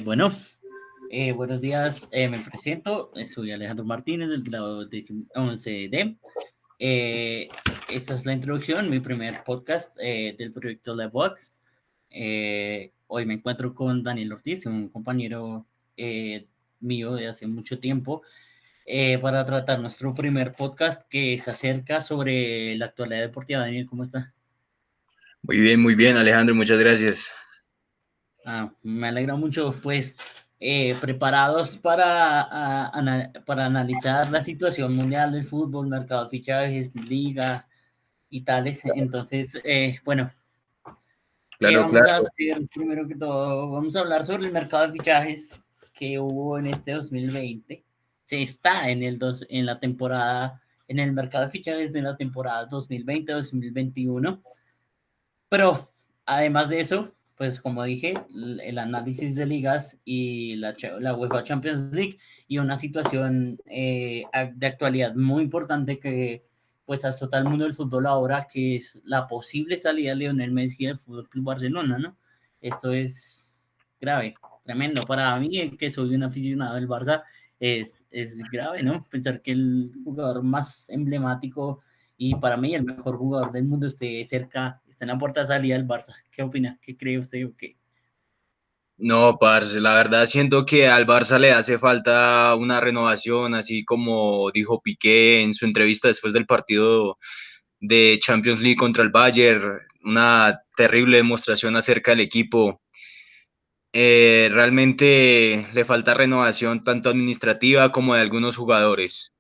Bueno, buenos días, me presento, soy Alejandro Martínez del grado 11D. Eh, Esta es la introducción, mi primer podcast del proyecto LabVox. Hoy me encuentro con Daniel Ortiz, un compañero mío de hace mucho tiempo, para tratar nuestro primer podcast que se acerca sobre la actualidad deportiva. Daniel, ¿cómo está? Muy bien, Alejandro, muchas gracias. Me alegra mucho, pues, preparados para, para analizar la situación mundial del fútbol, mercado de fichajes, liga y tales. Entonces, bueno, ¿qué Claro, vamos a claro. hacer? Primero que todo, vamos a hablar sobre el mercado de fichajes que hubo en este 2020. Se está en la temporada, en el mercado de fichajes de la temporada 2020-2021. Pero además de eso, pues como dije, el análisis de ligas y la UEFA Champions League y una situación de actualidad muy importante que pues azota al mundo del fútbol ahora, que es la posible salida de Lionel Messi del Fútbol Club Barcelona, ¿no? Esto es grave, tremendo. Para mí, que soy un aficionado del Barça, es grave, ¿no? Pensar que el jugador más emblemático y para mí el mejor jugador del mundo esté cerca, está en la puerta de salida del Barça. ¿Qué opina? ¿Qué cree usted? ¿Qué? No, parce, la verdad siento que al Barça le hace falta una renovación, así como dijo Piqué en su entrevista después del partido de Champions League contra el Bayern, una terrible demostración acerca del equipo. Realmente le falta renovación tanto administrativa como de algunos jugadores.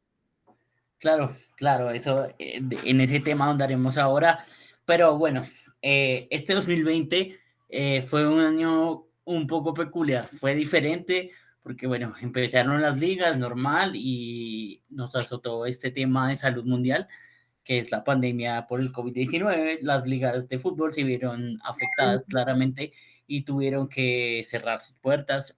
Claro, claro, eso en ese tema andaremos ahora, pero bueno, este 2020 fue un año un poco peculiar, fue diferente porque bueno, empezaron las ligas normal y nos azotó este tema de salud mundial, que es la pandemia por el COVID-19. Las ligas de fútbol se vieron afectadas claramente y tuvieron que cerrar sus puertas,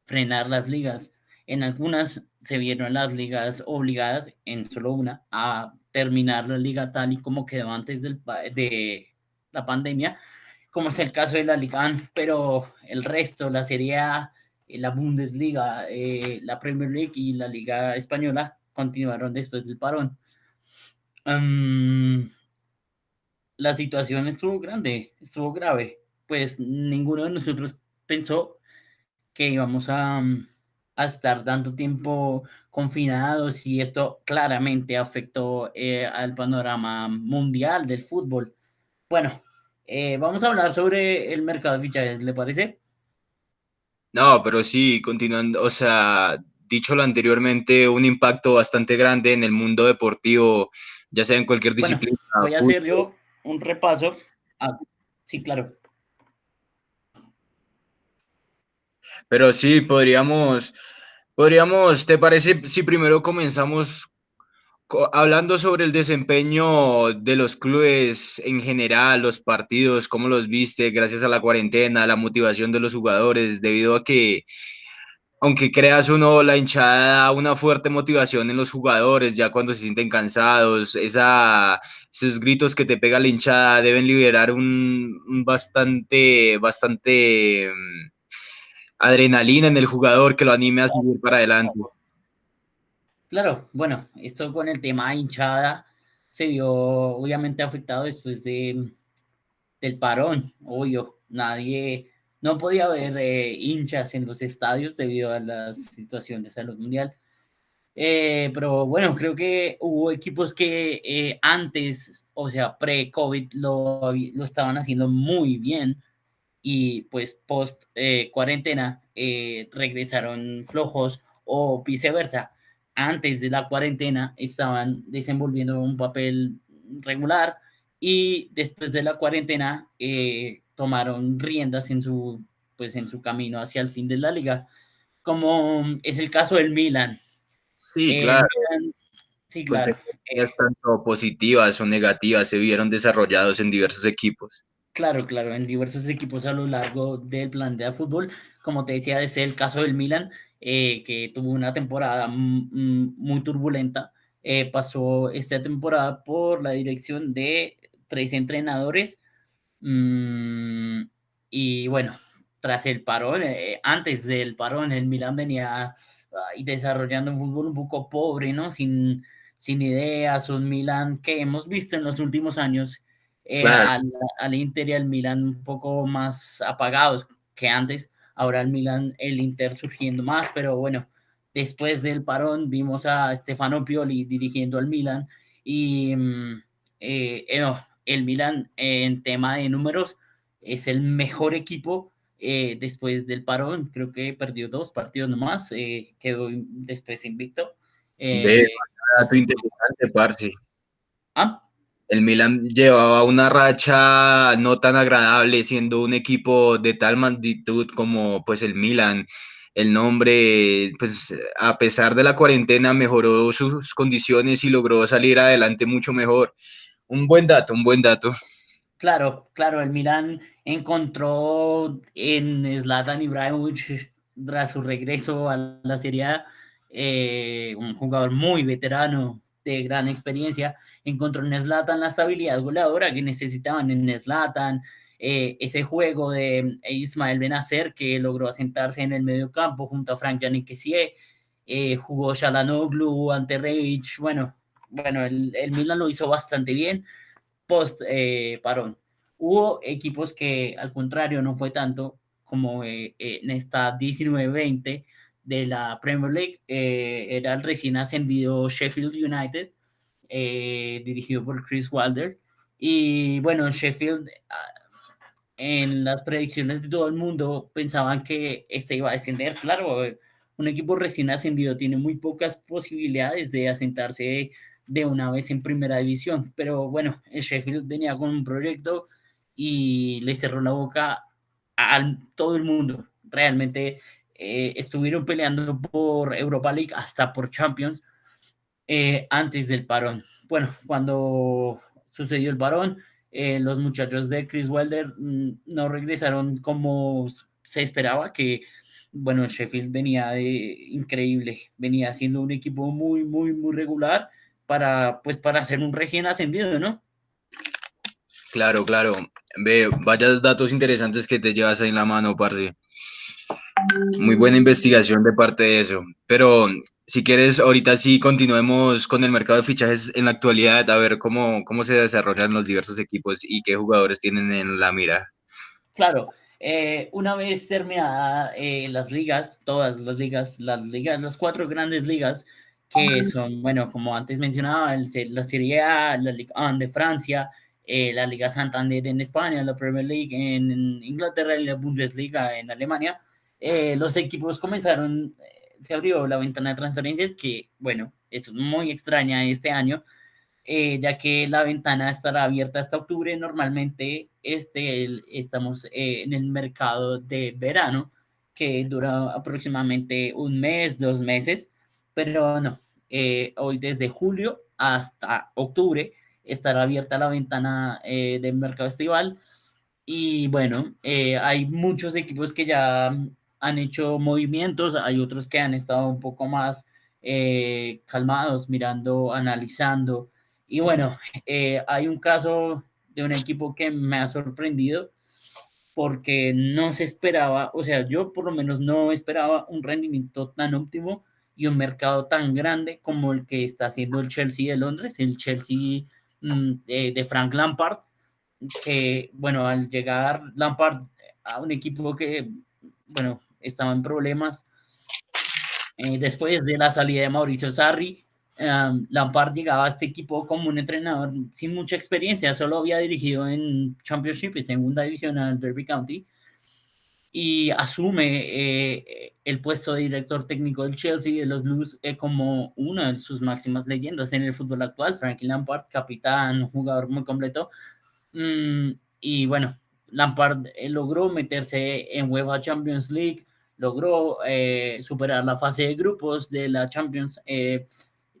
frenar las ligas. En algunas se vieron las ligas obligadas, en solo una, a terminar la liga tal y como quedó antes de la pandemia, como es el caso de la Liga AN, pero el resto, la Serie A, la Bundesliga, la Premier League y la Liga Española continuaron después del parón. Um, la situación estuvo grande, estuvo grave, pues ninguno de nosotros pensó que íbamos a estar tanto tiempo confinados y esto claramente afectó al panorama mundial del fútbol. Bueno, vamos a hablar sobre el mercado de fichajes, ¿le parece? No, pero sí, continuando, o sea, dicho lo anteriormente, un impacto bastante grande en el mundo deportivo, ya sea en cualquier Bueno, disciplina, voy a hacer fútbol. yo un repaso. Sí, claro. Pero sí, podríamos, ¿te parece si primero comenzamos hablando sobre el desempeño de los clubes en general, los partidos, cómo los viste gracias a la cuarentena, la motivación de los jugadores, debido a que aunque creas uno, la hinchada da una fuerte motivación en los jugadores, ya cuando se sienten cansados, esos gritos que te pega la hinchada deben liberar un bastante adrenalina en el jugador que lo anime a seguir para adelante. Claro, bueno, esto con el tema hinchada se vio obviamente afectado después del parón, obvio. Nadie, no podía haber hinchas en los estadios debido a la situación de salud mundial. Pero bueno, creo que hubo equipos que antes, o sea, pre-COVID, lo estaban haciendo muy bien y pues post cuarentena regresaron flojos o viceversa. Antes de la cuarentena estaban desenvolviendo un papel regular y después de la cuarentena tomaron riendas pues, en su camino hacia el fin de la liga, como es el caso del Milan. Sí, El claro, Milan, sí, pues claro. tanto positivas o negativas se vieron desarrollados en diversos equipos. Claro, claro, en diversos equipos a lo largo del planeta de fútbol. Como te decía, es el caso del Milan, que tuvo una temporada muy turbulenta. Pasó esta temporada por la dirección de 3 entrenadores. mm, y bueno, tras el parón, antes del parón, el Milan venía desarrollando un fútbol un poco pobre, ¿no? Sin ideas, un Milan que hemos visto en los últimos años, Claro. al Inter y al Milan un poco más apagados que antes. Ahora el Inter surgiendo más, pero bueno, después del parón vimos a Stefano Pioli dirigiendo al Milan y no, el Milan en tema de números es el mejor equipo después del parón. Creo que perdió 2 partidos nomás, quedó después invicto. Ve, Eh, dato ese equipo. interesante, parce. Ah, El Milan llevaba una racha no tan agradable, siendo un equipo de tal magnitud como pues el Milan. El nombre, pues a pesar de la cuarentena, mejoró sus condiciones y logró salir adelante mucho mejor. Un buen dato, un buen dato. claro, claro, el Milan encontró en Zlatan Ibrahimovic, tras su regreso a la Serie A, un jugador muy veterano, de gran experiencia, encontró en Zlatan la estabilidad goleadora que necesitaban en Zlatan, ese juego de Ismael Benacer que logró asentarse en el medio campo junto a Frank Yannick Kessié, jugó Shalanoglu ante Rebic, bueno, el Milan lo hizo bastante bien post parón. Hubo equipos que al contrario no fue tanto como en esta 19-20 de la Premier League, era el recién ascendido Sheffield United, dirigido por Chris Wilder. Y bueno, Sheffield en las predicciones de todo el mundo pensaban que este iba a descender. Claro, un equipo recién ascendido tiene muy pocas posibilidades de asentarse de una vez en primera división, pero bueno, el Sheffield venía con un proyecto y le cerró la boca a todo el mundo. Realmente estuvieron peleando por Europa League hasta por Champions antes del parón. Bueno, cuando sucedió el parón, los muchachos de Chris Wilder no regresaron como se esperaba, que bueno, Sheffield venía de increíble, venía siendo un equipo muy, muy, muy regular para ser un recién ascendido, ¿no? Claro, claro. Ve, vayas datos interesantes que te llevas ahí en la mano, parce. Muy buena investigación de parte de eso. Pero si quieres, ahorita sí continuemos con el mercado de fichajes en la actualidad, a ver cómo se desarrollan los diversos equipos y qué jugadores tienen en la mira. Claro, una vez terminadas las ligas, todas las 4 grandes ligas, que son, bueno, como antes mencionaba, la Serie A, la Ligue 1 de Francia, la Liga Santander en España, la Premier League en Inglaterra y la Bundesliga en Alemania, los equipos comenzaron, se abrió la ventana de transferencias que, bueno, es muy extraña este año, ya que la ventana estará abierta hasta octubre. Normalmente estamos en el mercado de verano, que dura aproximadamente un mes, 2 meses, pero no, hoy desde julio hasta octubre estará abierta la ventana del mercado estival y bueno, hay muchos equipos que ya han hecho movimientos, hay otros que han estado un poco más calmados, mirando, analizando. Y bueno, hay un caso de un equipo que me ha sorprendido porque no se esperaba, o sea, yo por lo menos no esperaba un rendimiento tan óptimo y un mercado tan grande como el que está haciendo el Chelsea de Londres, el Chelsea de Frank Lampard, que, bueno, al llegar Lampard a un equipo que, bueno, estaba en problemas, después de la salida de Mauricio Sarri, Lampard llegaba a este equipo como un entrenador sin mucha experiencia, solo había dirigido en Championship y segunda división al Derby County, y asume el puesto de director técnico del Chelsea de los Blues como una de sus máximas leyendas en el fútbol actual. Frankie Lampard, capitán, jugador muy completo. Mm, y bueno, Lampard logró meterse en UEFA Champions League, logró superar la fase de grupos de la Champions,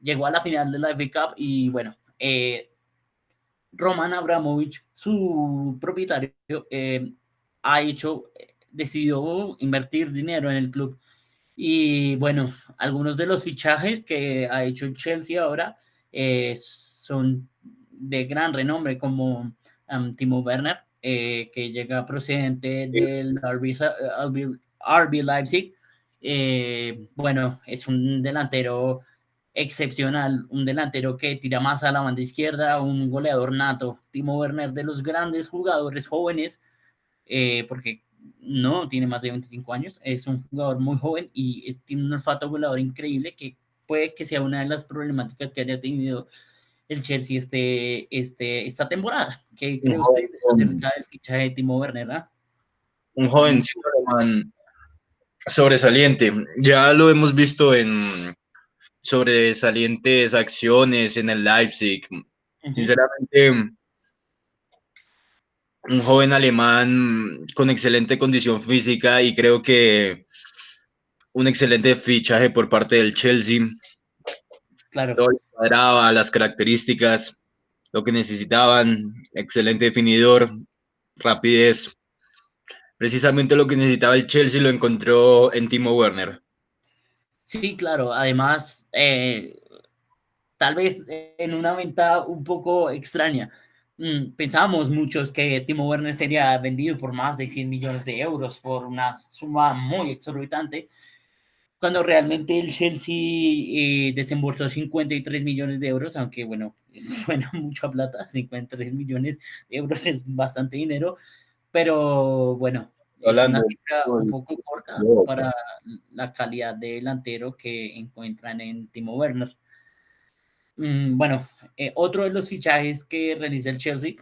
llegó a la final de la FA Cup y bueno, Roman Abramovich, su propietario, ha hecho, decidió invertir dinero en el club. Y bueno, algunos de los fichajes que ha hecho el Chelsea ahora son de gran renombre, como Timo Werner. que llega procedente del RB Leipzig. Bueno, es un delantero excepcional, un delantero que tira más a la banda izquierda, un goleador nato. Timo Werner, de los grandes jugadores jóvenes, porque no tiene más de 25 años, es un jugador muy joven y tiene un olfato goleador increíble, que puede que sea una de las problemáticas que haya tenido el Chelsea esta temporada. ¿Qué Un cree usted joven, acerca del fichaje de Timo Werner? un jovencito alemán sobresaliente. Ya lo hemos visto en sobresalientes acciones en el Leipzig. Uh -huh. Sinceramente, un joven alemán con excelente condición física y creo que un excelente fichaje por parte del Chelsea. Claro. Todo le cuadraba, las características, lo que necesitaban, excelente definidor, rapidez. Precisamente lo que necesitaba el Chelsea lo encontró en Timo Werner. Sí, claro. Además, tal vez en una venta un poco extraña. Pensábamos muchos que Timo Werner sería vendido por más de 100 millones de euros, por una suma muy exorbitante, cuando realmente el Chelsea desembolsó 53 millones de euros, aunque bueno, suena mucha plata, 53 millones de euros es bastante dinero, pero bueno, es Hablando una del cifra un fútbol poco de corta Europa. para la calidad de delantero que encuentran en Timo Werner. Bueno, otro de los fichajes que realiza el Chelsea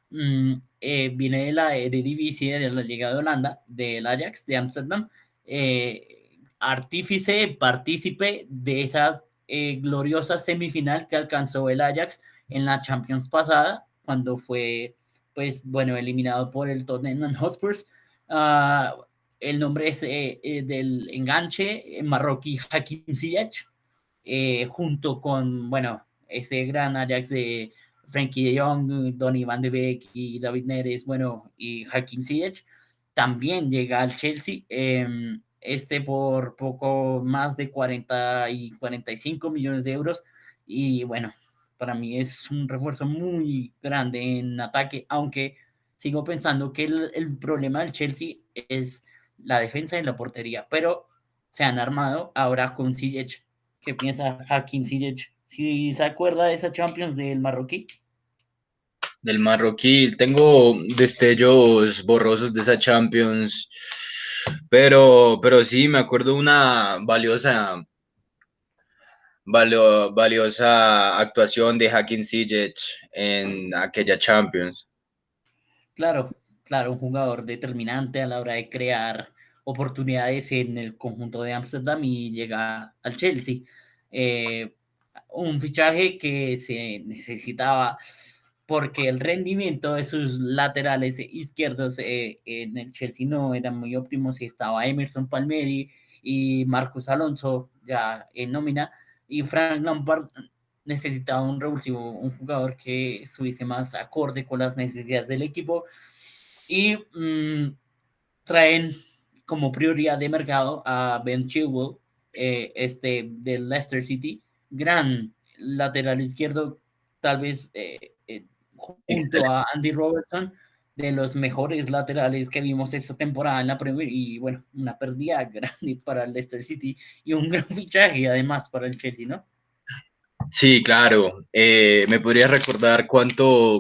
viene de la Eredivisie, de la Liga de Holanda, del Ajax de Ámsterdam, artífice, partícipe de esa gloriosa semifinal que alcanzó el Ajax en la Champions pasada, cuando fue, pues, bueno, eliminado por el Tottenham Hotspurs. Uh, el nombre es del enganche marroquí Hakim Ziyech, junto con, bueno, ese gran Ajax de Frenkie de Jong, Donny Van de Beek y David Neres, bueno, y Hakim Ziyech, también llega al Chelsea, por poco más de 40 y 45 millones de euros, y bueno, para mí es un refuerzo muy grande en ataque, aunque sigo pensando que el problema del Chelsea es la defensa y la portería, pero se han armado ahora con Ziyech. ¿Qué piensa Hakim Ziyech? Si se acuerda de esa Champions del marroquí. Del marroquí, tengo destellos borrosos de esa Champions, pero sí, me acuerdo una valiosa actuación de Hakim Ziyech en aquella Champions. Claro, claro, un jugador determinante a la hora de crear oportunidades en el conjunto de Ámsterdam y llega al Chelsea. Eh, un fichaje que se necesitaba porque el rendimiento de sus laterales izquierdos en el Chelsea no era muy óptimo. Si estaba Emerson Palmieri y Marcos Alonso ya en nómina, y Frank Lampard necesitaba un revulsivo, un jugador que estuviese más acorde con las necesidades del equipo, y traen como prioridad de mercado a Ben Chilwell, del Leicester City, gran lateral izquierdo, tal vez junto Excelente. a Andy Robertson, de los mejores laterales que vimos esta temporada en la Premier, y bueno, una pérdida grande para el Leicester City y un gran fichaje además para el Chelsea, ¿no? Sí, claro. ¿Me podrías recordar cuánto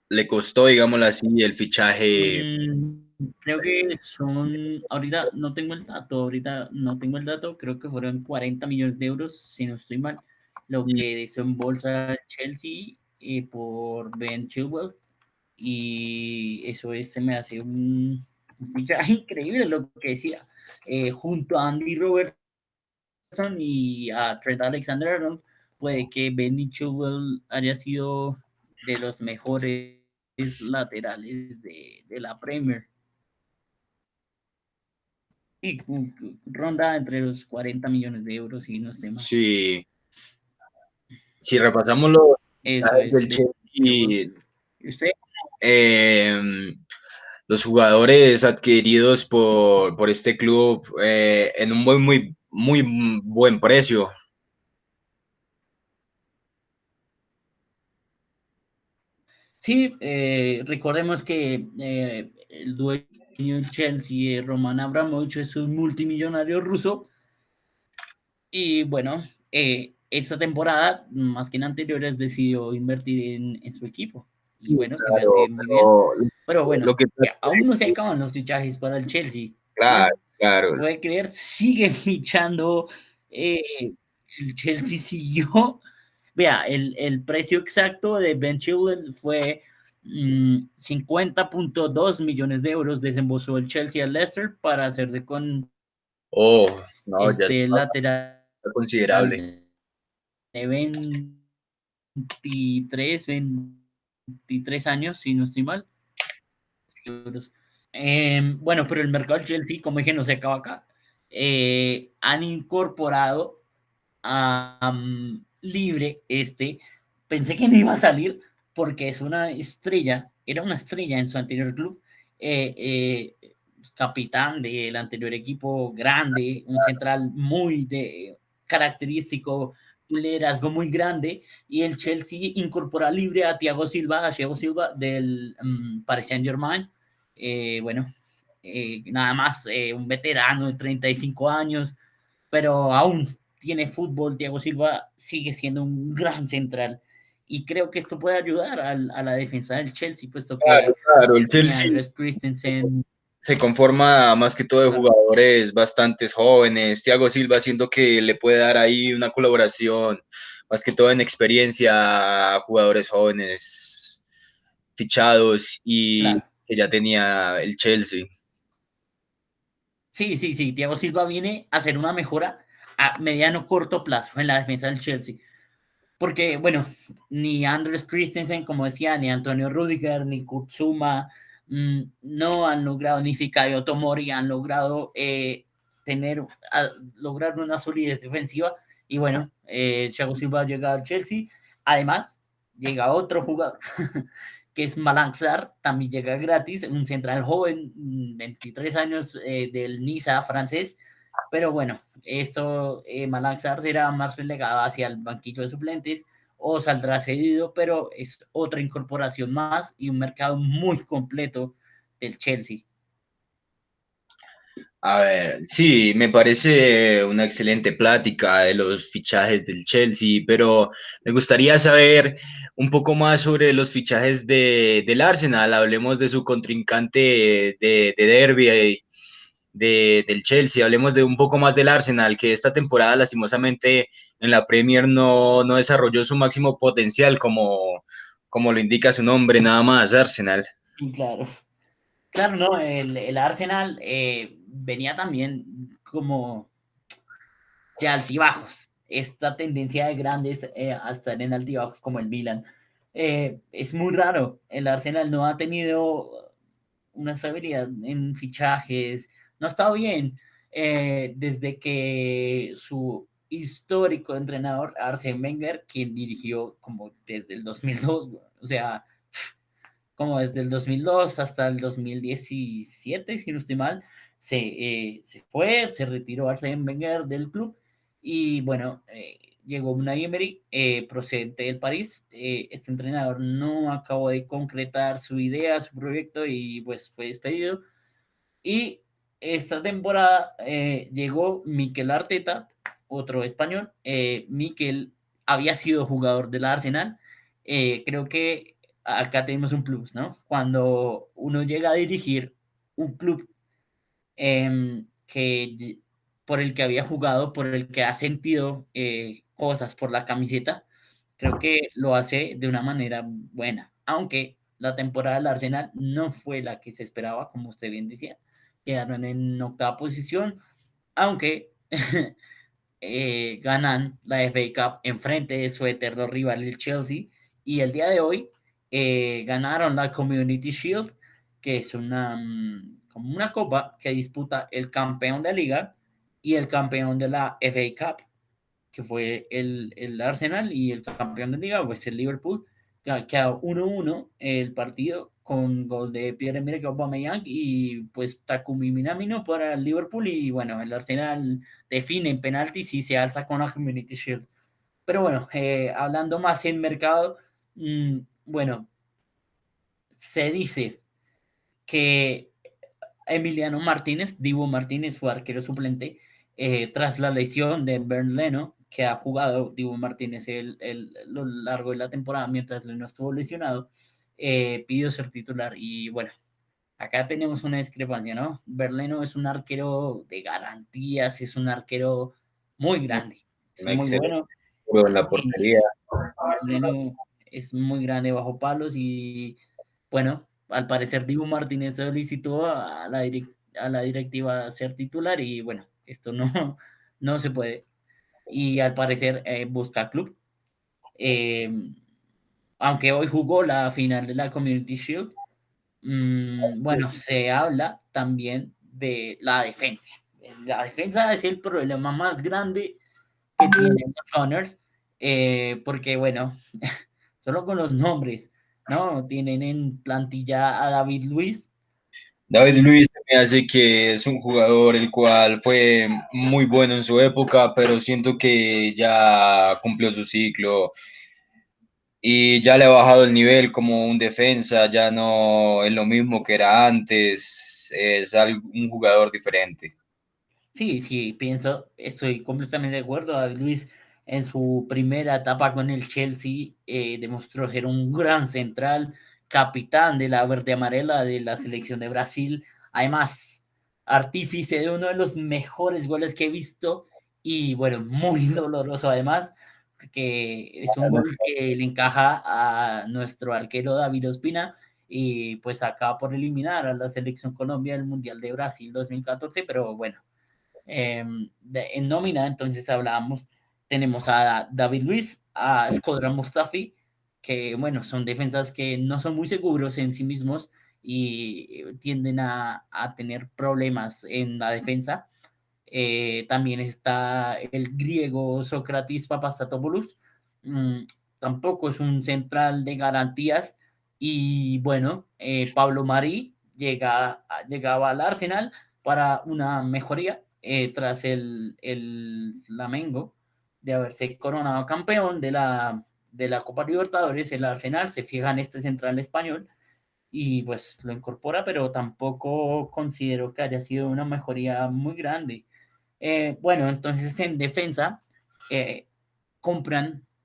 le costó, digámoslo así, el fichaje Creo que son, ahorita no tengo el dato, creo que fueron 40 millones de euros, si no estoy mal, lo que desembolsa Chelsea por Ben Chilwell, y eso se me hace un fichaje increíble, lo que decía, junto a Andy Robertson y a Trent Alexander-Arnold, puede que Ben Chilwell haya sido de los mejores laterales de la Premier, y ronda entre los 40 millones de euros y no sé mal. si, si repasamos los Eso fichajes es del Ben Chilwell. Chelsea, ¿Y usted? eh, los jugadores adquiridos por este club en un muy buen precio. Sí, recordemos que el dueño del Chelsea, Roman Abramovich, es un multimillonario ruso y bueno, esta temporada, más que en anteriores, decidió invertir en su equipo y Sí, bueno, se me claro, hace muy bien. pero Pero lo bueno, que trato de aún no se decir, acaban los fichajes para el Chelsea. claro, Uf, claro. puede creer, sigue fichando. El Chelsea siguió. Vea, el precio exacto de Ben Chilwell fue 50.2 millones de euros. Desembolsó el Chelsea al Leicester para hacerse con Oh, no, ya es este lateral considerable. de 23 años, si no estoy mal. Euros. Bueno, pero el mercado del Chelsea, como dije, no se acaba acá. Han incorporado a Libre pensé que no iba a salir porque es una estrella, era una estrella en su anterior club, capitán del anterior equipo grande, un central muy característico, un liderazgo muy grande, y el Chelsea incorpora libre a Thiago Silva del Paris Saint-Germain. Bueno, nada más un veterano de 35 años, pero aún tiene fútbol. Thiago Silva sigue siendo un gran central y creo que esto puede ayudar a la defensa del Chelsea, puesto Claro, que claro, el ni Chelsea Andrés Christensen, se conforma más que todo de claro, jugadores bastantes jóvenes. Thiago Silva siento que le puede dar ahí una colaboración, más que todo en experiencia a jugadores jóvenes fichados y claro. que ya tenía el Chelsea. Sí, sí, sí, Thiago Silva viene a hacer una mejora a mediano corto plazo en la defensa del Chelsea. Porque, bueno, ni Andres Christensen, como decía, ni Antonio Rudiger, ni Kutsuma, no han logrado, ni Fikayo Tomori han logrado lograr una solidez defensiva. Y bueno, Thiago Silva llega al Chelsea. Además, llega otro jugador que es Malang Sarr, también llega gratis, un central joven, 23 años, del Niza francés. Pero bueno, esto, Malang Sarr será más relegado hacia el banquillo de suplentes o saldrá cedido, pero es otra incorporación más y un mercado muy completo del Chelsea. A ver, sí, me parece una excelente plática de los fichajes del Chelsea, pero me gustaría saber un poco más sobre los fichajes del Arsenal. Hablemos de su contrincante de derby del Chelsea. Hablemos de un poco más del Arsenal, que esta temporada lastimosamente en la Premier no desarrolló su máximo potencial como lo indica su nombre, nada más, Arsenal. Claro. Claro, no, el Arsenal venía también como de altibajos. Esta tendencia de grandes a estar en altibajos como el Milan. Es muy raro. El Arsenal no ha tenido una estabilidad en fichajes. No ha estado bien desde que su histórico entrenador Arsène Wenger, quien dirigió como desde el 2002, o sea, como desde el 2002 hasta el 2017, si no estoy mal, se fue, se retiró Arsène Wenger del club y bueno, llegó Unai Emery, procedente del París. Este entrenador no acabó de concretar su idea, su proyecto y pues fue despedido. Y esta temporada llegó Mikel Arteta, otro español. Mikel había sido jugador del Arsenal. Creo que acá tenemos un plus, ¿no? Cuando uno llega a dirigir un club por el que había jugado, por el que ha sentido cosas por la camiseta, creo que lo hace de una manera buena, aunque la temporada del Arsenal no fue la que se esperaba, como usted bien decía, quedaron en octava posición, aunque ganan la FA Cup en frente de su eterno rival, el Chelsea, y el día de hoy ganaron la Community Shield, que es como una copa que disputa el campeón de liga y el campeón de la FA Cup, que fue el Arsenal, y el campeón de liga pues el Liverpool. Queda 1-1 el partido con gol de Pierre-Emerick Aubameyang y pues Takumi Minamino para el Liverpool, y bueno, el Arsenal define en penaltis y se alza con la Community Shield. Pero bueno, hablando más en mercado, bueno, se dice que Emiliano Martínez, Dibu Martínez, su arquero suplente, tras la lesión de Bernd Leno, que ha jugado Dibu Martínez lo largo de la temporada mientras Leno estuvo lesionado, pidió ser titular. Y bueno, acá tenemos una discrepancia, ¿no? Berleno es un arquero de garantías, es un arquero muy grande, es Un muy excelente bueno. juego en la Y portería. Berleno es muy grande bajo palos y bueno, al parecer Dibu Martínez solicitó a la directiva ser titular y bueno, esto no, no se puede. Y al parecer busca club. Eh, aunque hoy jugó la final de la Community Shield, bueno, se habla también de la defensa. La defensa es el problema más grande que tienen los Gunners, porque bueno, solo con los nombres, ¿no? Tienen en plantilla a David Luiz. David Luiz me hace que es un jugador el cual fue muy bueno en su época, pero siento que ya cumplió su ciclo y ya le ha bajado el nivel como un defensa, ya no es lo mismo que era antes, es un jugador diferente. Sí, sí, pienso, estoy completamente de acuerdo. David Luiz en su primera etapa con el Chelsea demostró ser un gran central, capitán de la verde amarela de la selección de Brasil, además artífice de uno de los mejores goles que he visto y bueno, muy doloroso además, porque es un gol que le encaja a nuestro arquero David Ospina y pues acaba por eliminar a la selección Colombia del Mundial de Brasil 2014, pero bueno en nómina, entonces hablábamos, tenemos a David Luiz, a Shkodran Mustafi, que bueno, son defensas que no son muy seguros en sí mismos y tienden a tener problemas en la defensa. También está el griego Sócrates Papastatopoulos, mm, tampoco es un central de garantías. Y bueno, Pablo Marí llegaba al Arsenal para una mejoría tras el Flamengo de haberse coronado campeón de la Copa Libertadores. El Arsenal se fija en este central español y pues lo incorpora, pero tampoco considero que haya sido una mejoría muy grande. Bueno, entonces en defensa eh,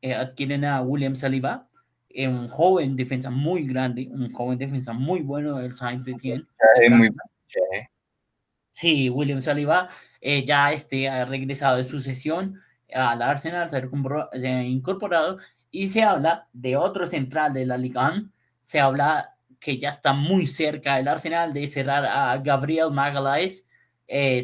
adquieren a William Saliba, un joven defensa muy grande, un joven defensa muy bueno del Saint-Étienne de Es muy Francia. Sí, William Saliba ya ha regresado de su sesión al Arsenal, se ha incorporado y se habla de otro central de la Liga 1. Se habla que ya está muy cerca el Arsenal de cerrar a Gabriel Magalhaes,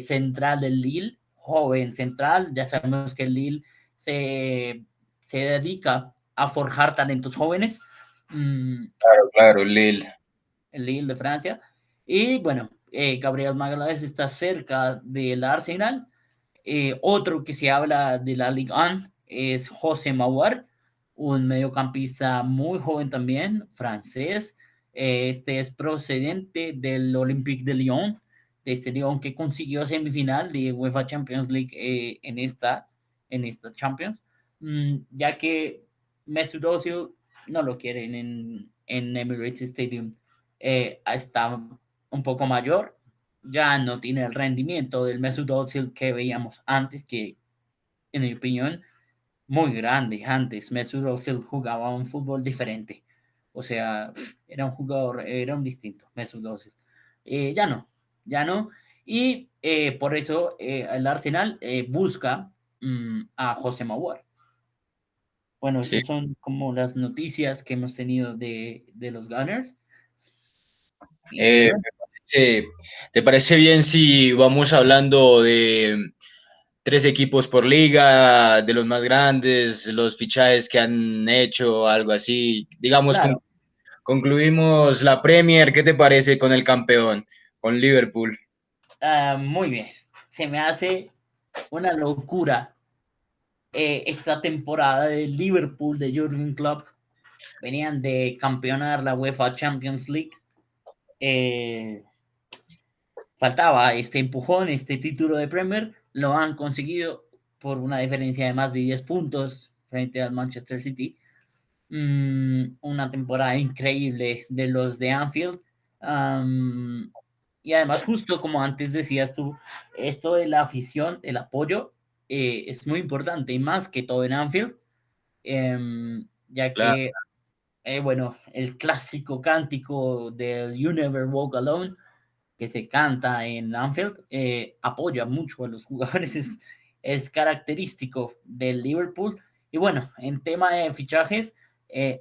central del Lille, joven central. Ya sabemos que el Lille se, se dedica a forjar talentos jóvenes. Mm, claro, claro, Lille. el Lille de Francia. Y bueno, Gabriel Magalhaes está cerca del Arsenal. Otro que se habla de la Ligue 1 es José Mauar, un mediocampista muy joven también, francés. Este es procedente del Olympique de Lyon, de este Lyon que consiguió semifinal de UEFA Champions League en esta Champions, ya que Mesut Özil no lo quieren en Emirates Stadium. Está un poco mayor, ya no tiene el rendimiento del Mesut Özil que veíamos antes, que en mi opinión muy grande. Antes Mesut Özil jugaba un fútbol diferente, o sea, era un jugador, era un distinto Mesut Özil. Ya no, ya no, y por eso el Arsenal busca a José Mauar. Bueno, Sí. esas son como las noticias que hemos tenido de los Gunners. Y bueno, Sí, ¿te parece bien si vamos hablando de tres equipos por liga, de los más grandes, los fichajes que han hecho, algo así? Digamos, claro, concluimos la Premier, ¿qué te parece con el campeón, con Liverpool? muy bien. Se me hace una locura esta temporada de Liverpool de Jurgen Klopp. Venían de campeonar la UEFA Champions League. Eh, faltaba este empujón, este título de Premier. Lo han conseguido por una diferencia de más de 10 puntos frente al Manchester City. una temporada increíble de los de Anfield. Y además, justo como antes decías tú, esto de la afición, el apoyo, es muy importante, y más que todo en Anfield, ya Claro, que, bueno, el clásico cántico del You Never Walk Alone que se canta en Anfield, apoya mucho a los jugadores, es característico del Liverpool. Y bueno, en tema de fichajes, eh,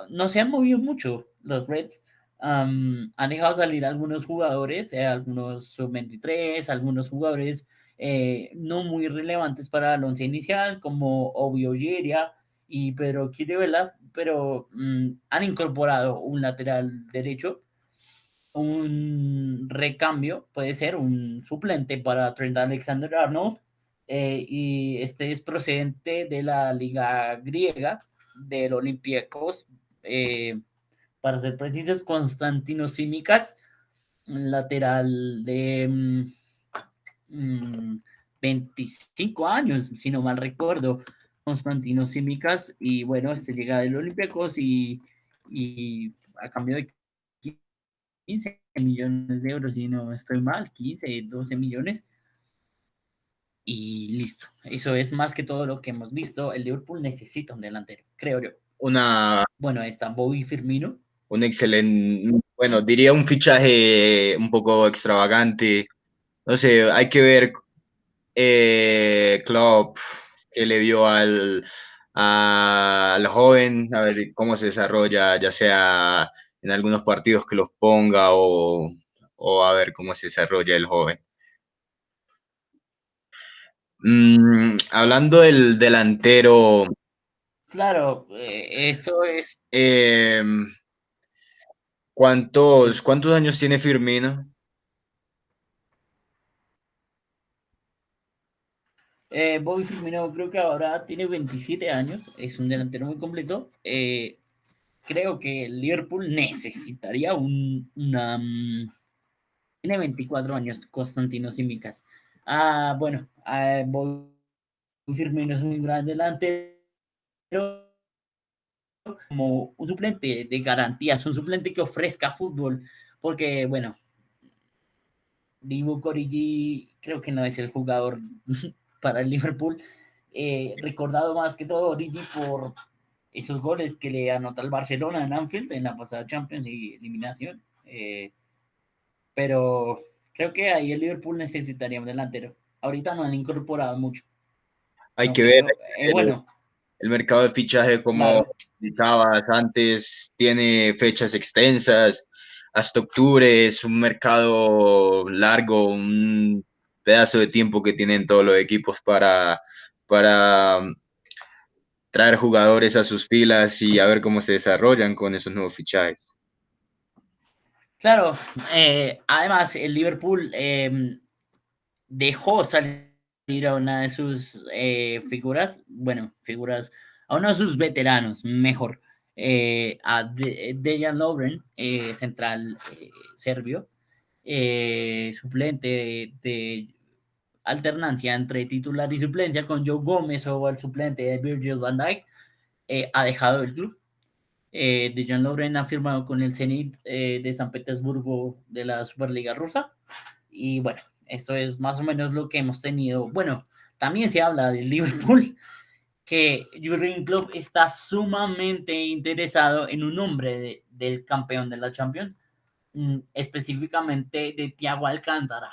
no se han movido mucho los Reds. Han dejado salir algunos jugadores, algunos sub-23, algunos jugadores no muy relevantes para el once inicial, como Obio Giria y Pedro Quirivela, pero han incorporado un lateral derecho, un recambio, puede ser un suplente para Trent Alexander-Arnold, y este es procedente de la liga griega, del Olympiacos, para ser precisos, Constantinos Simikas, lateral de 25 años, si no mal recuerdo, Constantinos Simikas, y bueno, este llega del Olympiacos y a cambio de 15 millones de euros, si no estoy mal, 15, 12 millones, y listo. Eso es más que todo lo que hemos visto. El Liverpool necesita un delantero, creo yo. una, Bueno, está Bobby Firmino. un excelente, bueno, diría un fichaje un poco extravagante. No sé, hay que ver Klopp que le vio al joven, a ver cómo se desarrolla, ya sea en algunos partidos que los ponga o a ver cómo se desarrolla el joven. Hablando del delantero, Claro, esto es, eh, sí. ¿cuántos años tiene Firmino? Bobby Firmino creo que ahora tiene 27 años, es un delantero muy completo. Creo que el Liverpool necesitaría tiene 24 años, Constantino Simicas. Bueno, Bobby Firmino es un gran delantero, como un suplente de garantías, un suplente que ofrezca fútbol, porque bueno, Divo Origi creo que no es el jugador para el Liverpool, recordado más que todo Origi por esos goles que le anota el Barcelona en Anfield en la pasada Champions y eliminación, pero creo que ahí el Liverpool necesitaría un delantero. Ahorita no han incorporado mucho, Hay no que ver creo, bueno, el mercado de fichaje, como claro. indicabas antes, tiene fechas extensas. Hasta octubre es un mercado largo, un pedazo de tiempo que tienen todos los equipos para traer jugadores a sus filas y a ver cómo se desarrollan con esos nuevos fichajes. Claro, además el Liverpool dejó salir a una de sus figuras, bueno, figuras, a uno de sus veteranos, mejor, a Dejan Lovren, central serbio, suplente de alternancia entre titular y suplencia con Joe Gómez o el suplente de Virgil van Dijk, ha dejado el club. Dejan Lovren ha firmado con el Zenit de San Petersburgo de la Superliga Rusa. Y bueno, eso es más o menos lo que hemos tenido. Bueno, también se habla del Liverpool, que Jurgen Klopp está sumamente interesado en un nombre del campeón de la Champions, específicamente de Thiago Alcántara.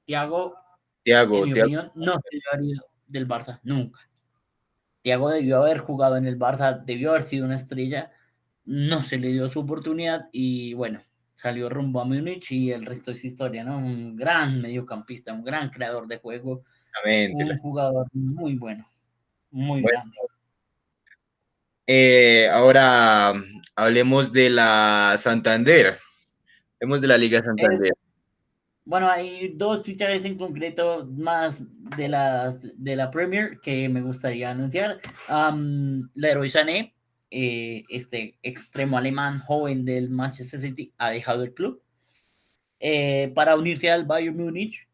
Thiago, en mi Thiago, opinión, no se debió haber ido del Barça, nunca. Thiago debió haber jugado en el Barça, debió haber sido una estrella, no se le dio su oportunidad y bueno, salió rumbo a Múnich y el resto es historia, ¿no? Un gran mediocampista, un gran creador de juego, exactamente. un jugador muy bueno, muy Bueno, grande. ahora hablemos de la Santander. Hablemos de la Liga Eh, Santander. bueno, hay dos fichajes en concreto más de la Premier que me gustaría anunciar. Leroy Sané, este extremo alemán joven del Manchester City, ha dejado el club para unirse al Bayern Múnich.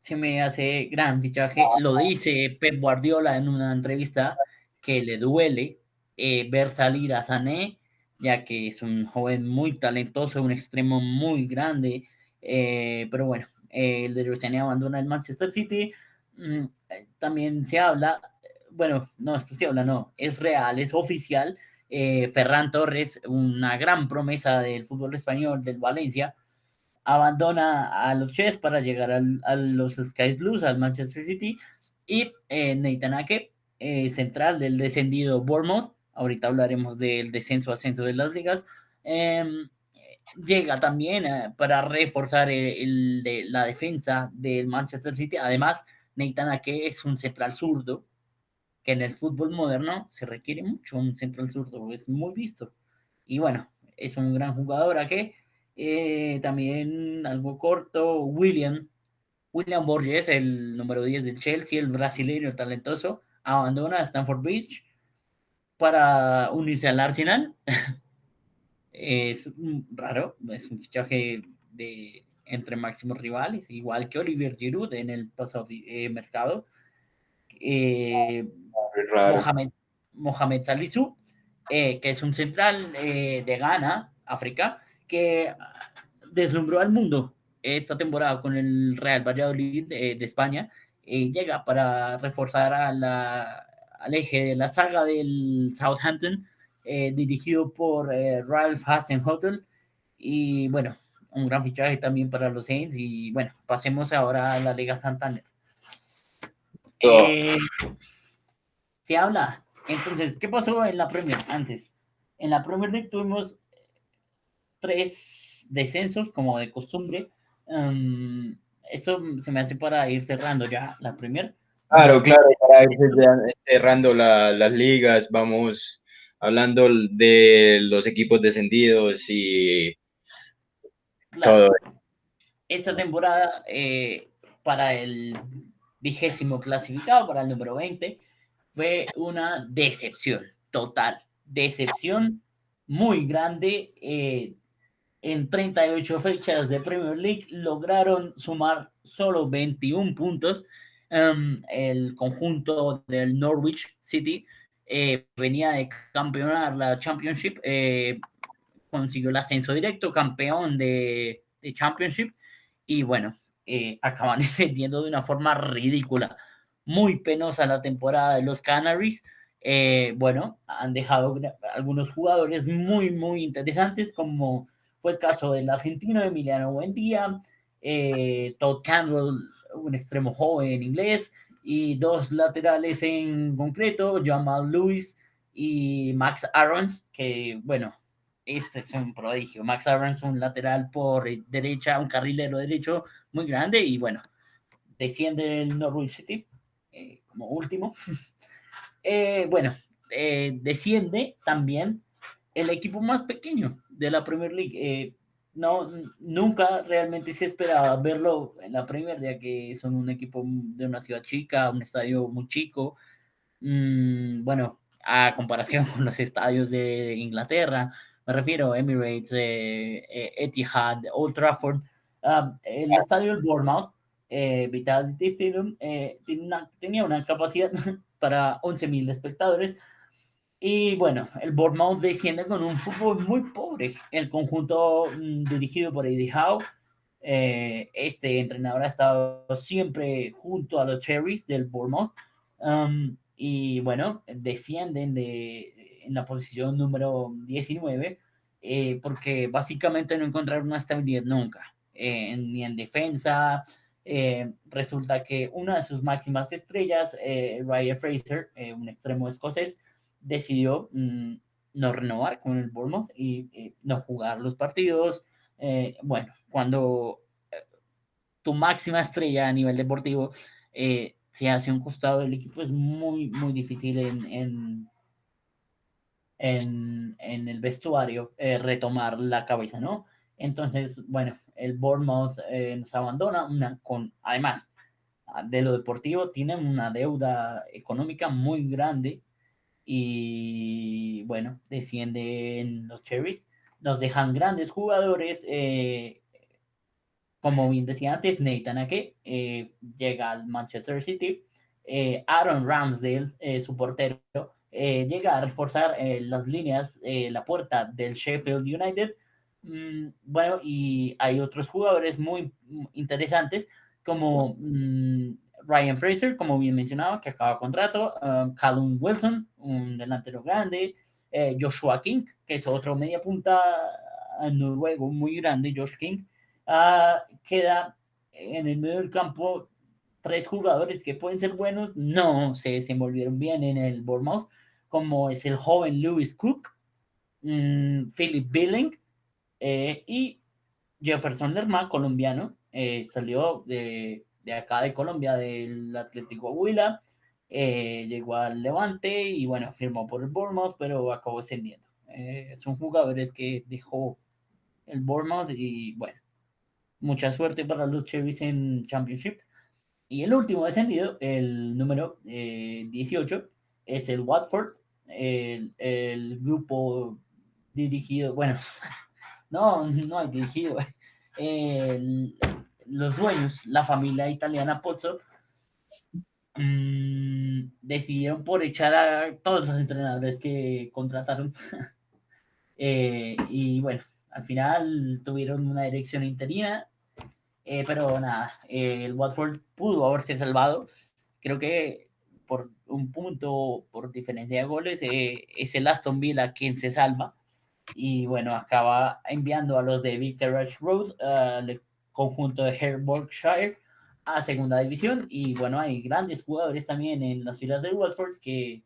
Se me hace gran fichaje. Lo dice Pep Guardiola en una entrevista que le duele. ver salir a Sané, ya que es un joven muy talentoso, un extremo muy grande, pero bueno, el de Sané abandona el Manchester City. También se habla, bueno, no, esto se habla, no, es real, es oficial. Ferran Torres, una gran promesa del fútbol español, del Valencia, abandona a los Chess para llegar a los Sky Blues, al Manchester City, y Nathan Ake, central del descendido Bournemouth, ahorita hablaremos del descenso-ascenso de las ligas, eh, llega también para reforzar la defensa del Manchester City. Además, Nathan Ake es un central zurdo, que en el fútbol moderno se requiere mucho un central zurdo, es muy visto. Y bueno, es un gran jugador aquí. También algo corto, William Borges, el número 10 del Chelsea, el brasileño talentoso, abandona Stamford Bridge para unirse al Arsenal. Es raro, es un fichaje de entre máximos rivales, igual que Olivier Giroud en el pasado mercado. Eh, Es raro. Mohamed, Mohamed Salisu, que es un central de Ghana, África, que deslumbró al mundo esta temporada con el Real Valladolid de España. Llega para reforzar al eje de la saga del Southampton, dirigido por Ralph Hasenhuttl. Y bueno, un gran fichaje también para los Saints. Y bueno, pasemos ahora a la Liga Santander. Eh, Se habla. Entonces, ¿qué pasó en la Premier antes? En la Premier League tuvimos 3 descensos, como de costumbre. Esto se me hace para ir cerrando ya la Premier. Claro, Dos claro, para ir descensos. cerrando las ligas, vamos hablando de los equipos descendidos y todo. Claro, esta temporada para el 20º clasificado, para el número 20, fue una decepción total. Decepción muy grande. En 38 fechas de Premier League lograron sumar solo 21 puntos. El conjunto del Norwich City venía de campeonar la Championship, consiguió el ascenso directo, campeón de Championship, y bueno, acaban descendiendo de una forma ridícula. Muy penosa la temporada de los Canaries. Bueno, han dejado algunos jugadores muy, muy interesantes, como fue el caso del argentino Emiliano Buendía, Todd Campbell, un extremo joven inglés, y 2 laterales en concreto, Jamal Lewis y Max Aarons, que bueno, este es un prodigio. Max Aarons, un lateral por derecha, un carrilero derecho muy grande, y bueno, desciende el Norwich City como último. Bueno, desciende también el equipo más pequeño de la Premier League. No, nunca realmente se esperaba verlo en la Premier, ya que son un equipo de una ciudad chica, un estadio muy chico. Bueno, a comparación con los estadios de Inglaterra, me refiero a Emirates, Etihad, Old Trafford. El estadio del Bournemouth, Vitality Stadium, tenía una capacidad para 11.000 espectadores. Y bueno, el Bournemouth desciende con un fútbol muy pobre. El conjunto dirigido por Eddie Howe, este entrenador ha estado siempre junto a los Cherries del Bournemouth. Y bueno, descienden en la posición número 19, porque básicamente no encontraron una estabilidad nunca, ni en defensa. Resulta que una de sus máximas estrellas, Ryan Fraser, un extremo escocés, decidió no renovar con el Bournemouth y no jugar los partidos. Bueno, cuando tu máxima estrella a nivel deportivo se hace un costado del equipo, es muy, muy difícil en el vestuario retomar la cabeza, ¿no? Entonces, bueno, el Bournemouth nos abandona, además de lo deportivo, tienen una deuda económica muy grande, y bueno, descienden los Cherries, nos dejan grandes jugadores, como bien decía antes, Nathan Ake llega al Manchester City, Aaron Ramsdale, su portero, llega a reforzar las líneas, la puerta del Sheffield United. Bueno, y hay otros jugadores muy interesantes como Ryan Fraser, como bien mencionaba, que acaba contrato, Callum Wilson, un delantero grande, Joshua King, que es otro media punta noruego muy grande, Josh King. Queda en el medio del campo tres jugadores que pueden ser buenos, no se desenvolvieron bien en el Bournemouth, como es el joven Lewis Cook, Philip Billing y Jefferson Lerma, colombiano, salió de acá de Colombia, del Atlético Huila, llegó al Levante y bueno, firmó por el Bournemouth, pero acabó descendiendo. Son jugadores que dejó el Bournemouth y bueno, mucha suerte para los Cherries en Championship. Y el último descendido, el número 18, es el Watford, el grupo dirigido, bueno, no hay dirigido, el, los dueños, la familia italiana Pozzo, decidieron por echar a todos los entrenadores que contrataron. Y bueno, al final tuvieron una dirección interina, pero nada, el Watford pudo haberse salvado. Creo que por un punto, por diferencia de goles, es el Aston Villa quien se salva. Y bueno, acaba enviando a los de Vicarage Road, al conjunto de Hertfordshire, a segunda división. Y bueno, hay grandes jugadores también en las filas del Watford que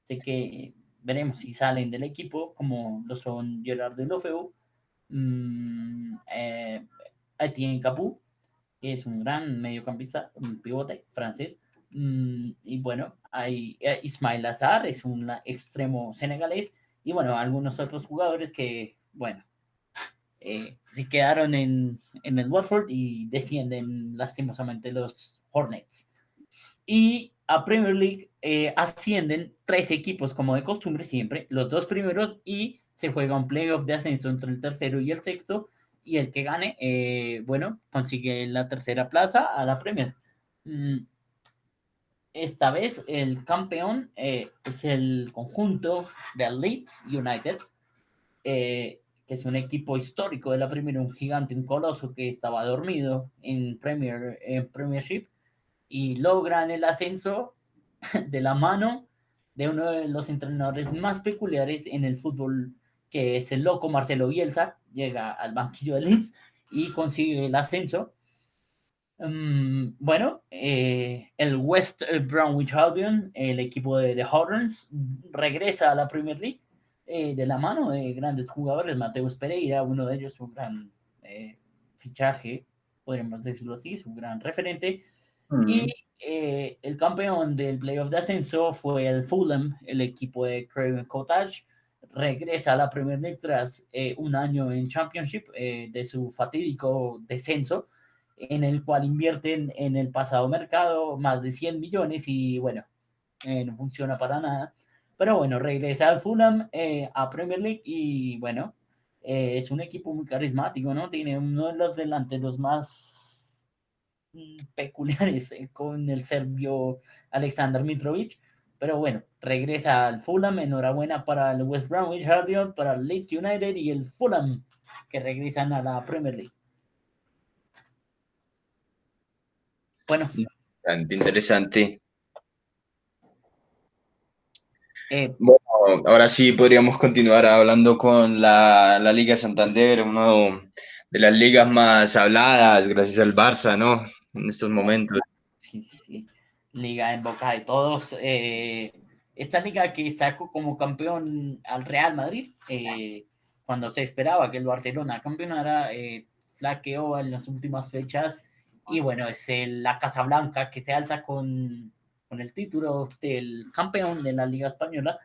sé que veremos si salen del equipo, como lo son Gerard Deulofeu, Etienne Capoue, que es un gran mediocampista, un pivote francés. Y bueno, hay Ismail Azar, es un extremo senegalés. Y bueno, algunos otros jugadores que, bueno, se quedaron en el Watford y descienden lastimosamente los Hornets. Y a Premier League ascienden tres equipos, como de costumbre siempre, los dos primeros, y se juega un playoff de ascenso entre el tercero y el sexto, y el que gane, bueno, consigue la tercera plaza a la Premier. Esta vez el campeón es el conjunto de Leeds United, que es un equipo histórico de la Premier, un gigante, un coloso que estaba dormido en Premiership, y logran el ascenso de la mano de uno de los entrenadores más peculiares en el fútbol, que es el loco Marcelo Bielsa. Llega al banquillo de Leeds y consigue el ascenso. Bueno, el West Bromwich Albion, el equipo de The Hornets, regresa a la Premier League de la mano de grandes jugadores. Mateus Pereira, uno de ellos, un gran fichaje, podríamos decirlo así, es un gran referente. Y el campeón del playoff de ascenso fue el Fulham, el equipo de Craven Cottage. Regresa a la Premier League tras un año en Championship de su fatídico descenso, en el cual invierten en el pasado mercado más de 100 millones y bueno, no funciona para nada. Pero bueno, regresa al Fulham a Premier League y bueno, es un equipo muy carismático, ¿no? Tiene uno de los delanteros más peculiares con el serbio Aleksandar Mitrovic. Pero bueno, regresa al Fulham. Enhorabuena para el West Bromwich Albion, para el Leeds United y el Fulham, que regresan a la Premier League. Bueno. Bastante interesante. Eh, Bueno, ahora sí podríamos continuar hablando con la Liga Santander, una de las ligas más habladas, gracias al Barça, ¿no? En estos momentos. sí, sí, sí. Liga en boca de todos. Esta liga que sacó como campeón al Real Madrid, cuando se esperaba que el Barcelona campeonara, flaqueó en las últimas fechas. Y bueno, es la Casa Blanca que se alza con el título del campeón de la Liga Española.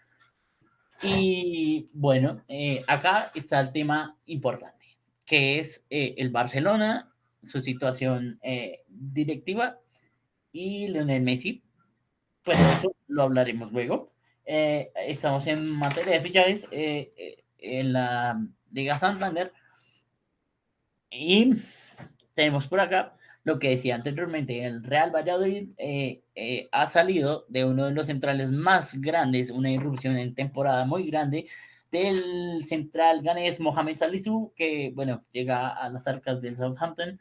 Y bueno, acá está el tema importante, que es el Barcelona, su situación directiva y Lionel Messi. Pero eso lo hablaremos luego. Estamos en materia de fichajes en la Liga Santander y tenemos por acá lo que decía anteriormente, el Real Valladolid ha salido de uno de los centrales más grandes, una irrupción en temporada muy grande del central ganés Mohamed Salisu, que bueno, llega a las arcas del Southampton.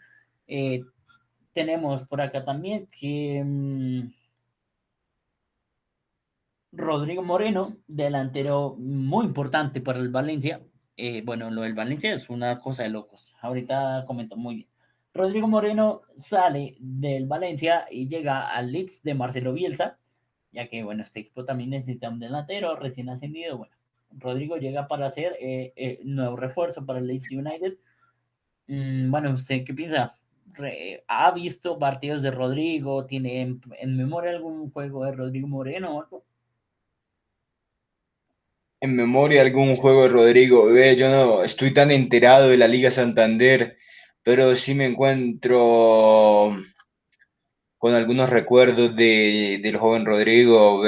Tenemos por acá también que Rodrigo Moreno, delantero muy importante para el Valencia. Bueno, lo del Valencia es una cosa de locos. Ahorita comento muy bien. Rodrigo Moreno sale del Valencia y llega al Leeds de Marcelo Bielsa, ya que, bueno, este equipo también necesita un delantero recién ascendido. Bueno, Rodrigo llega para ser nuevo refuerzo para el Leeds United. Bueno, ¿usted qué piensa? ¿Ha visto partidos de Rodrigo? ¿Tiene en memoria algún juego de Rodrigo Moreno o algo? En memoria algún juego de Rodrigo. Ve, yo no estoy tan enterado de la Liga Santander, pero sí me encuentro con algunos recuerdos del joven Rodrigo,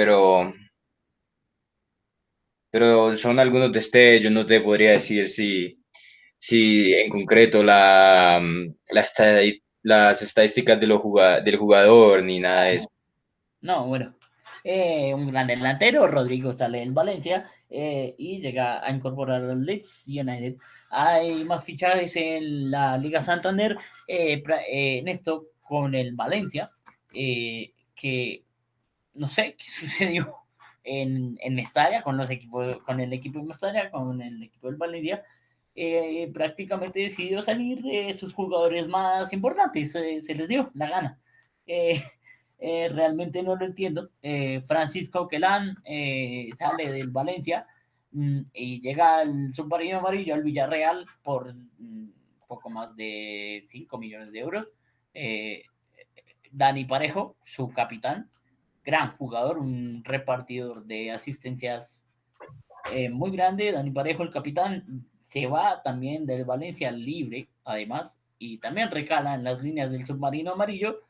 pero son algunos destellos, no te podría decir si en concreto las estadísticas de del jugador ni nada de eso. No, no, bueno. Un gran delantero, Rodrigo sale del Valencia y llega a incorporar al Leeds United. Hay más fichajes en la Liga Santander, en esto con el Valencia, que no sé qué sucedió en Mestalla, con los equipos, con el equipo de Mestalla, con el equipo del Valencia. Prácticamente decidió salir de sus jugadores más importantes, se les dio la gana. Eh, realmente no lo entiendo. Francisco Quelán sale del Valencia y llega al submarino amarillo, al Villarreal, por poco más de 5 millones de euros. Eh, Dani Parejo, su capitán, gran jugador, un repartidor de asistencias muy grande. Dani Parejo, el capitán, se va también del Valencia libre, además, y también recala en las líneas del submarino amarillo.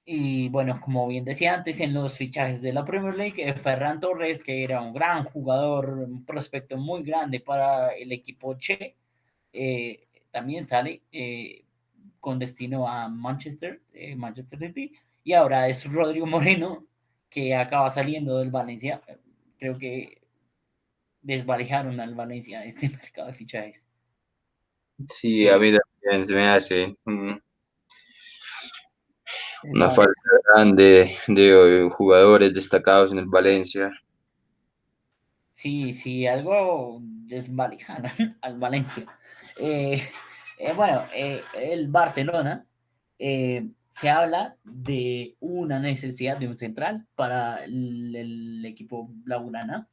Y bueno, como bien decía antes, en los fichajes de la Premier League, Ferran Torres, que era un gran jugador, un prospecto muy grande para el equipo Che, también sale con destino a Manchester City, y ahora es Rodrigo Moreno, que acaba saliendo del Valencia. Creo que desvalijaron al Valencia este mercado de fichajes. Sí, a Eh, mí también se me hace una falta desvalijaron. grande de jugadores destacados en el Valencia. Sí, sí, algo desvalijaron al Valencia. Eh, bueno, el Barcelona se habla de una necesidad de un central para el equipo blaugrana,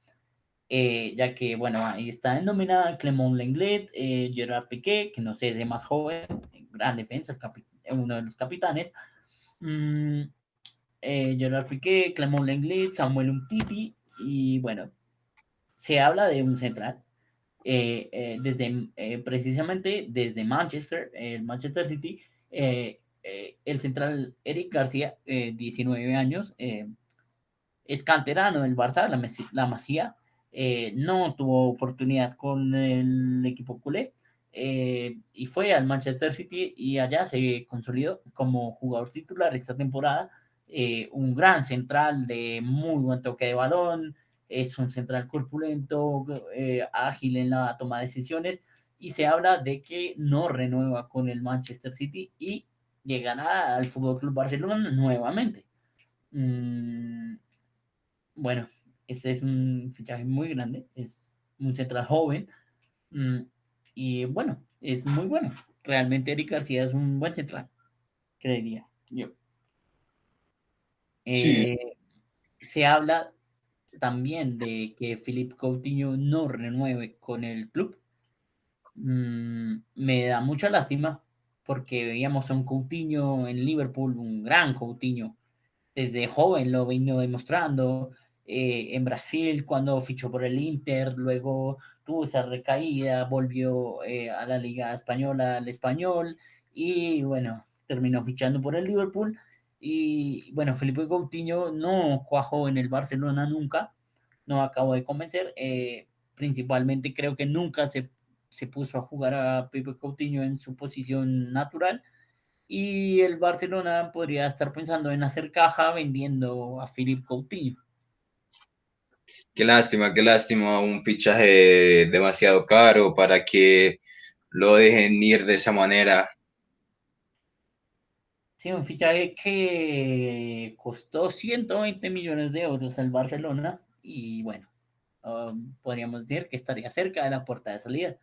ya que, bueno, ahí está en nómina Clement Lenglet, Gerard Piqué, que no sé, es de más joven, gran defensa, uno de los capitanes, mm, Gerard Piqué, Clement Lenglet, Samuel Umtiti, y bueno, se habla de un central. Precisamente desde Manchester, el Manchester City, el central Eric García, 19 años, es canterano del Barça, la Masía, no tuvo oportunidad con el equipo culé, y fue al Manchester City y allá se consolidó como jugador titular esta temporada. Un gran central de muy buen toque de balón, es un central corpulento, ágil en la toma de decisiones, y se habla de que no renueva con el Manchester City y llegará al Fútbol Club Barcelona nuevamente. Mm, bueno, este es un fichaje muy grande, es un central joven, mm, y bueno, es muy bueno. Realmente Eric García es un buen central, creería yo. Sí, Eh, Se habla también de que Philippe Coutinho no renueve con el club. Me da mucha lástima porque veíamos a un Coutinho en Liverpool, un gran Coutinho, desde joven lo vino demostrando. En Brasil, cuando fichó por el Inter, luego tuvo esa recaída, volvió a la Liga Española, al Español, y bueno, terminó fichando por el Liverpool. Y bueno, Felipe Coutinho no cuajó en el Barcelona nunca, no acabó de convencer. Principalmente creo que nunca se puso a jugar a Pepe Coutinho en su posición natural, y el Barcelona podría estar pensando en hacer caja vendiendo a Philippe Coutinho. Qué lástima, un fichaje demasiado caro para que lo dejen ir de esa manera. Sí, un fichaje que costó 120 millones de euros al Barcelona y bueno, podríamos decir que estaría cerca de la puerta de salida.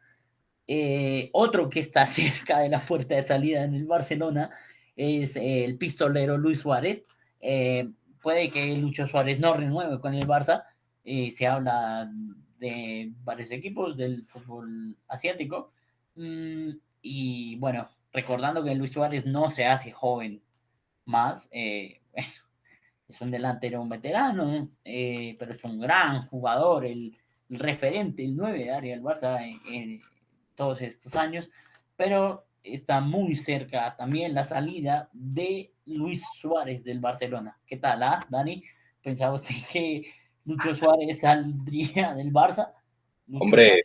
Otro que está cerca de la puerta de salida en el Barcelona es el pistolero Luis Suárez. Eh, Puede que Lucho Suárez no renueve con el Barça. Se habla de varios equipos del fútbol asiático. Mm, y bueno, recordando que Luis Suárez no se hace joven más. Es un delantero, un veterano, pero es un gran jugador, el referente, el 9 de área del Barça en todos estos años, pero está muy cerca también la salida de Luis Suárez del Barcelona. ¿Qué tal, Dani? ¿Pensaba usted que Lucho Suárez saldría del Barça? Lucho Suárez.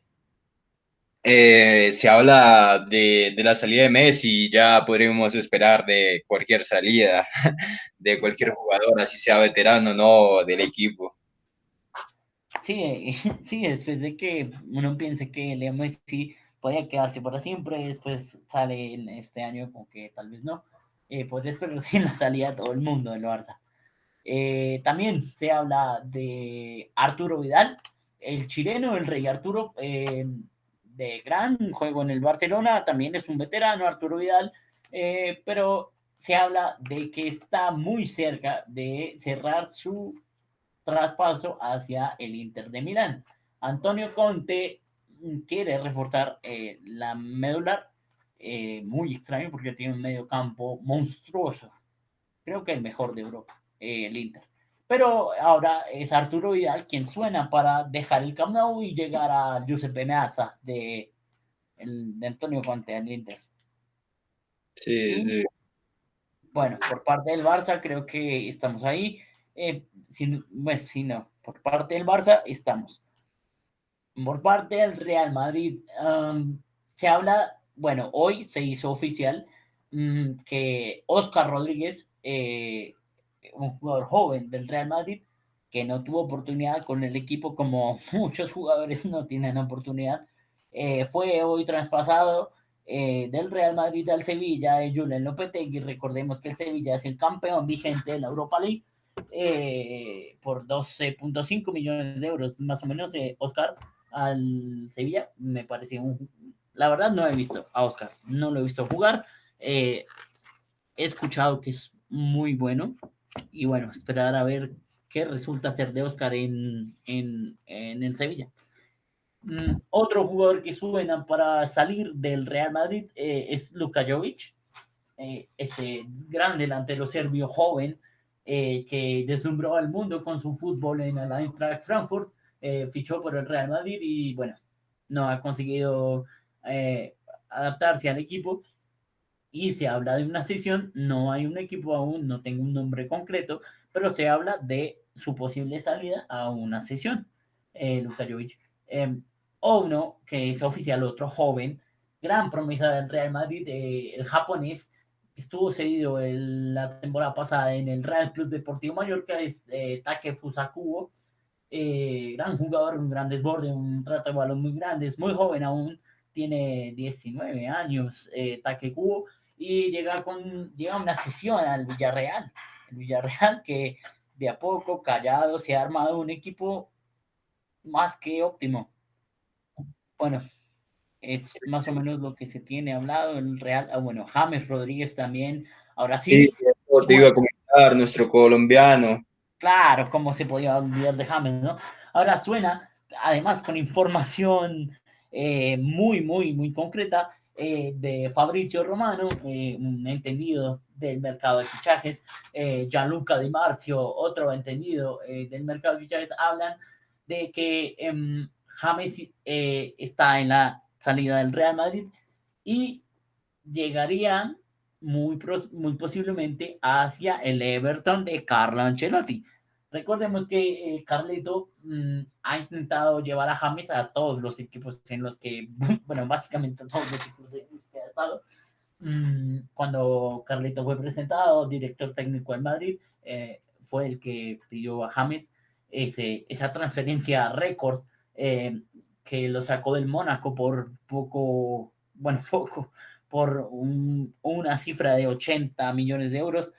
Hombre, se habla de la salida de Messi, ya podríamos esperar de cualquier salida, de cualquier jugador, así sea veterano, no del equipo. Sí, sí, después de que uno piense que Leo Messi podía quedarse para siempre, después sale en este año como que tal vez no, podría esperarse en la salida de todo el mundo del Barça. También se habla de Arturo Vidal, el chileno, el rey Arturo, de gran juego en el Barcelona, también es un veterano Arturo Vidal, pero se habla de que está muy cerca de cerrar su traspaso hacia el Inter de Milán. Antonio Conte quiere reforzar la medular, muy extraño porque tiene un medio campo monstruoso, creo que el mejor de Europa, el Inter. Pero ahora es Arturo Vidal quien suena para dejar el Camp Nou y llegar a Giuseppe Meazza de Antonio Conte al Inter. Sí, Y sí. bueno, por parte del Barça creo que estamos ahí. Bueno, si no, por parte del Barça estamos. Por parte del Real Madrid, se habla, bueno, hoy se hizo oficial que Oscar Rodríguez, un jugador joven del Real Madrid, que no tuvo oportunidad con el equipo como muchos jugadores no tienen oportunidad, fue hoy traspasado del Real Madrid al Sevilla de Julen Lopetegui. Recordemos que el Sevilla es el campeón vigente de la Europa League, por 12.5 millones de euros, más o menos, Oscar al Sevilla, me pareció la verdad no he visto a Oscar, no lo he visto jugar, he escuchado que es muy bueno y bueno, esperar a ver qué resulta ser de Oscar en el Sevilla. Otro jugador que suena para salir del Real Madrid es Luka Jovic, ese gran delantero serbio joven que deslumbró al mundo con su fútbol en el Eintracht Frankfurt, fichó por el Real Madrid y bueno, no ha conseguido eh, adaptarse al equipo y se habla de una sesión, no hay un equipo aún, no tengo un nombre concreto, pero se habla de su posible salida a una sesión, Luka Jovic. O uno que es oficial, otro joven, gran promesa del Real Madrid, el japonés, estuvo cedido la temporada pasada en el Real Club Deportivo Mallorca, es Take Fusakubo, gran jugador, un gran desborde, un trato de balón muy grande, es muy joven aún, tiene 19 años, Take Kubo, y llega una sesión al Villarreal, el Villarreal que de a poco, callado, se ha armado un equipo más que óptimo. Bueno, es más o menos lo que se tiene hablado en el Real. Bueno, James Rodríguez también. Ahora Sí, sí, eso te iba a suena. comentar, nuestro colombiano. Claro, cómo se podía olvidar de James, ¿no? Ahora suena, además, con información muy concreta de Fabrizio Romano, un entendido del mercado de fichajes, Gianluca Di Marzio, otro entendido del mercado de fichajes, hablan de que James está en la salida del Real Madrid y llegarían muy posiblemente hacia el Everton de Carlo Ancelotti. Recordemos que Carleto ha intentado llevar a James a todos los equipos en los que, bueno, básicamente a todos los equipos en los que ha estado. Cuando Carleto fue presentado, director técnico en Madrid, fue el que pidió a James esa transferencia récord, que lo sacó del Mónaco por poco, bueno, poco, por una cifra de 80 millones de euros.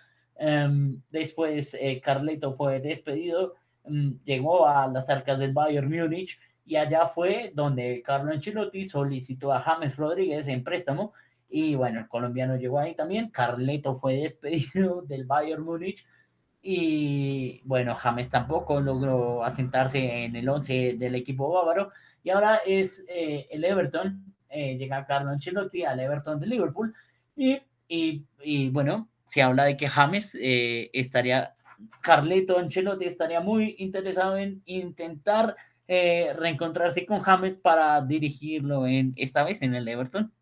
Después Carleto fue despedido, llegó a las arcas del Bayern Múnich y allá fue donde Carlo Ancelotti solicitó a James Rodríguez en préstamo y bueno, el colombiano llegó ahí también. Carleto fue despedido del Bayern Múnich y bueno, James tampoco logró asentarse en el 11 del equipo bávaro y ahora es el Everton, llega Carlo Ancelotti al Everton de Liverpool y bueno, se habla de que James estaría, Carleto Ancelotti estaría muy interesado en intentar reencontrarse con James para dirigirlo esta vez en el Everton.